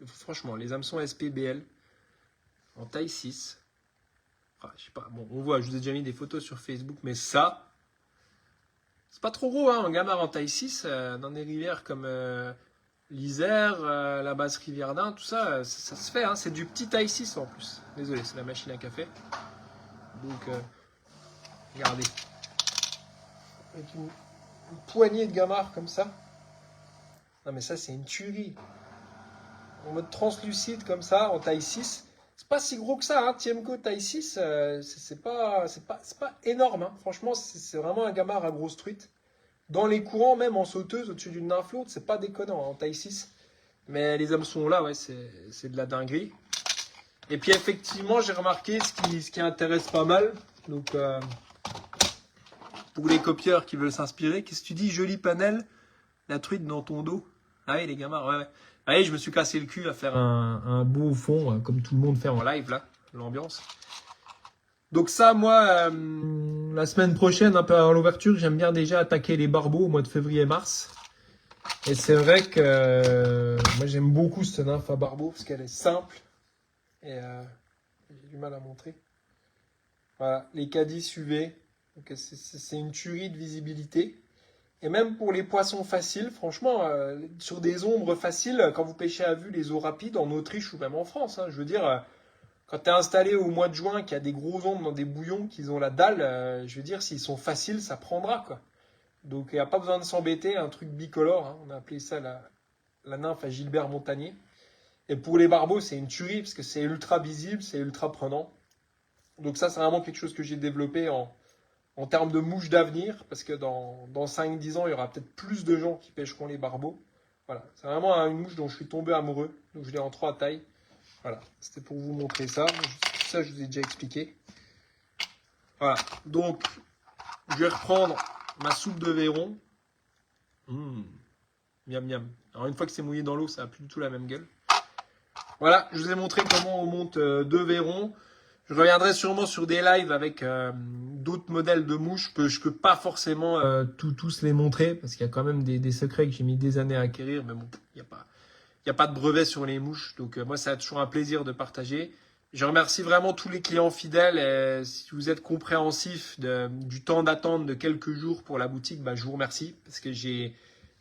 Franchement, les hameçons SPBL en taille 6. Ah, je sais pas. Bon, on voit, je vous ai déjà mis des photos sur Facebook, mais ça, c'est pas trop gros, hein. Un gamard en taille 6, dans des rivières comme l'Isère, la basse rivière d'Ain, tout ça, ça se fait, hein. C'est du petit taille 6 en plus. Désolé, c'est la machine à café. Donc, regardez. Avec une poignée de gamards comme ça. Non, mais ça, c'est une tuerie. En mode translucide comme ça, en taille 6. C'est pas si gros que ça, hein. Tiemco taille 6, c'est pas énorme, hein. Franchement, c'est vraiment un gamard à grosse truite. Dans les courants, même en sauteuse, au-dessus d'une nymphlaude, c'est pas déconnant, hein, en taille 6. Mais les hameçons là, ouais, c'est de la dinguerie. Et puis effectivement, j'ai remarqué ce qui intéresse pas mal. Donc, pour les copieurs qui veulent s'inspirer, qu'est-ce que tu dis? Joli panel, la truite dans ton dos. Ah oui, les gamards, ouais. Allez, je me suis cassé le cul à faire un beau fond, comme tout le monde fait en live, là, l'ambiance. Donc ça, moi, la semaine prochaine, un peu avant l'ouverture, j'aime bien déjà attaquer les barbeaux au mois de février-mars. Et c'est vrai que moi, j'aime beaucoup cette nymphe à barbeau parce qu'elle est simple. Et j'ai du mal à montrer. Voilà, les caddies UV. Donc c'est une tuerie de visibilité. Et même pour les poissons faciles, franchement, sur des ombres faciles, quand vous pêchez à vue les eaux rapides, en Autriche ou même en France, hein, je veux dire, quand tu es installé au mois de juin, qu'il y a des gros ombres dans des bouillons, qu'ils ont la dalle, je veux dire, s'ils sont faciles, ça prendra, quoi. Donc il n'y a pas besoin de s'embêter, un truc bicolore, hein, on a appelé ça la nymphe à Gilbert Montagnier. Et pour les barbeaux, c'est une tuerie, parce que c'est ultra visible, c'est ultra prenant. Donc ça, c'est vraiment quelque chose que j'ai développé en termes de mouches d'avenir, parce que dans 5-10 ans, il y aura peut-être plus de gens qui pêcheront les barbeaux. Voilà, c'est vraiment une mouche dont je suis tombé amoureux, donc je l'ai en 3 tailles. Voilà, c'était pour vous montrer ça. Ça, je vous ai déjà expliqué. Voilà, donc je vais reprendre ma soupe de verron. Miam miam. Alors une fois que c'est mouillé dans l'eau, ça n'a plus du tout la même gueule. Voilà, je vous ai montré comment on monte 2 verrons. Je reviendrai sûrement sur des lives avec d'autres modèles de mouches. Je peux pas forcément tous les montrer parce qu'il y a quand même des secrets que j'ai mis des années à acquérir. Mais bon, il n'y a pas de brevet sur les mouches. Donc moi, ça a toujours un plaisir de partager. Je remercie vraiment tous les clients fidèles. Et si vous êtes compréhensif du temps d'attente de quelques jours pour la boutique, bah, je vous remercie parce que je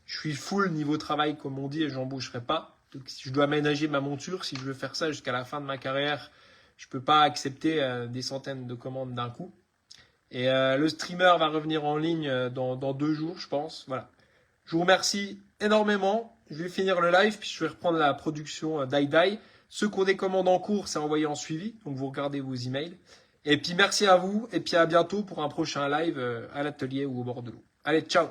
suis full niveau travail, comme on dit, et j'embaucherai pas. Donc, si je dois aménager ma monture, si je veux faire ça jusqu'à la fin de ma carrière, je peux pas accepter des centaines de commandes d'un coup. Et le streamer va revenir en ligne dans 2 jours, je pense. Voilà. Je vous remercie énormément. Je vais finir le live, puis je vais reprendre la production d'Aidai. Ceux qui ont des commandes en cours, c'est envoyé en suivi. Donc, vous regardez vos emails. Et puis, merci à vous. Et puis, à bientôt pour un prochain live à l'atelier ou au bord de l'eau. Allez, ciao!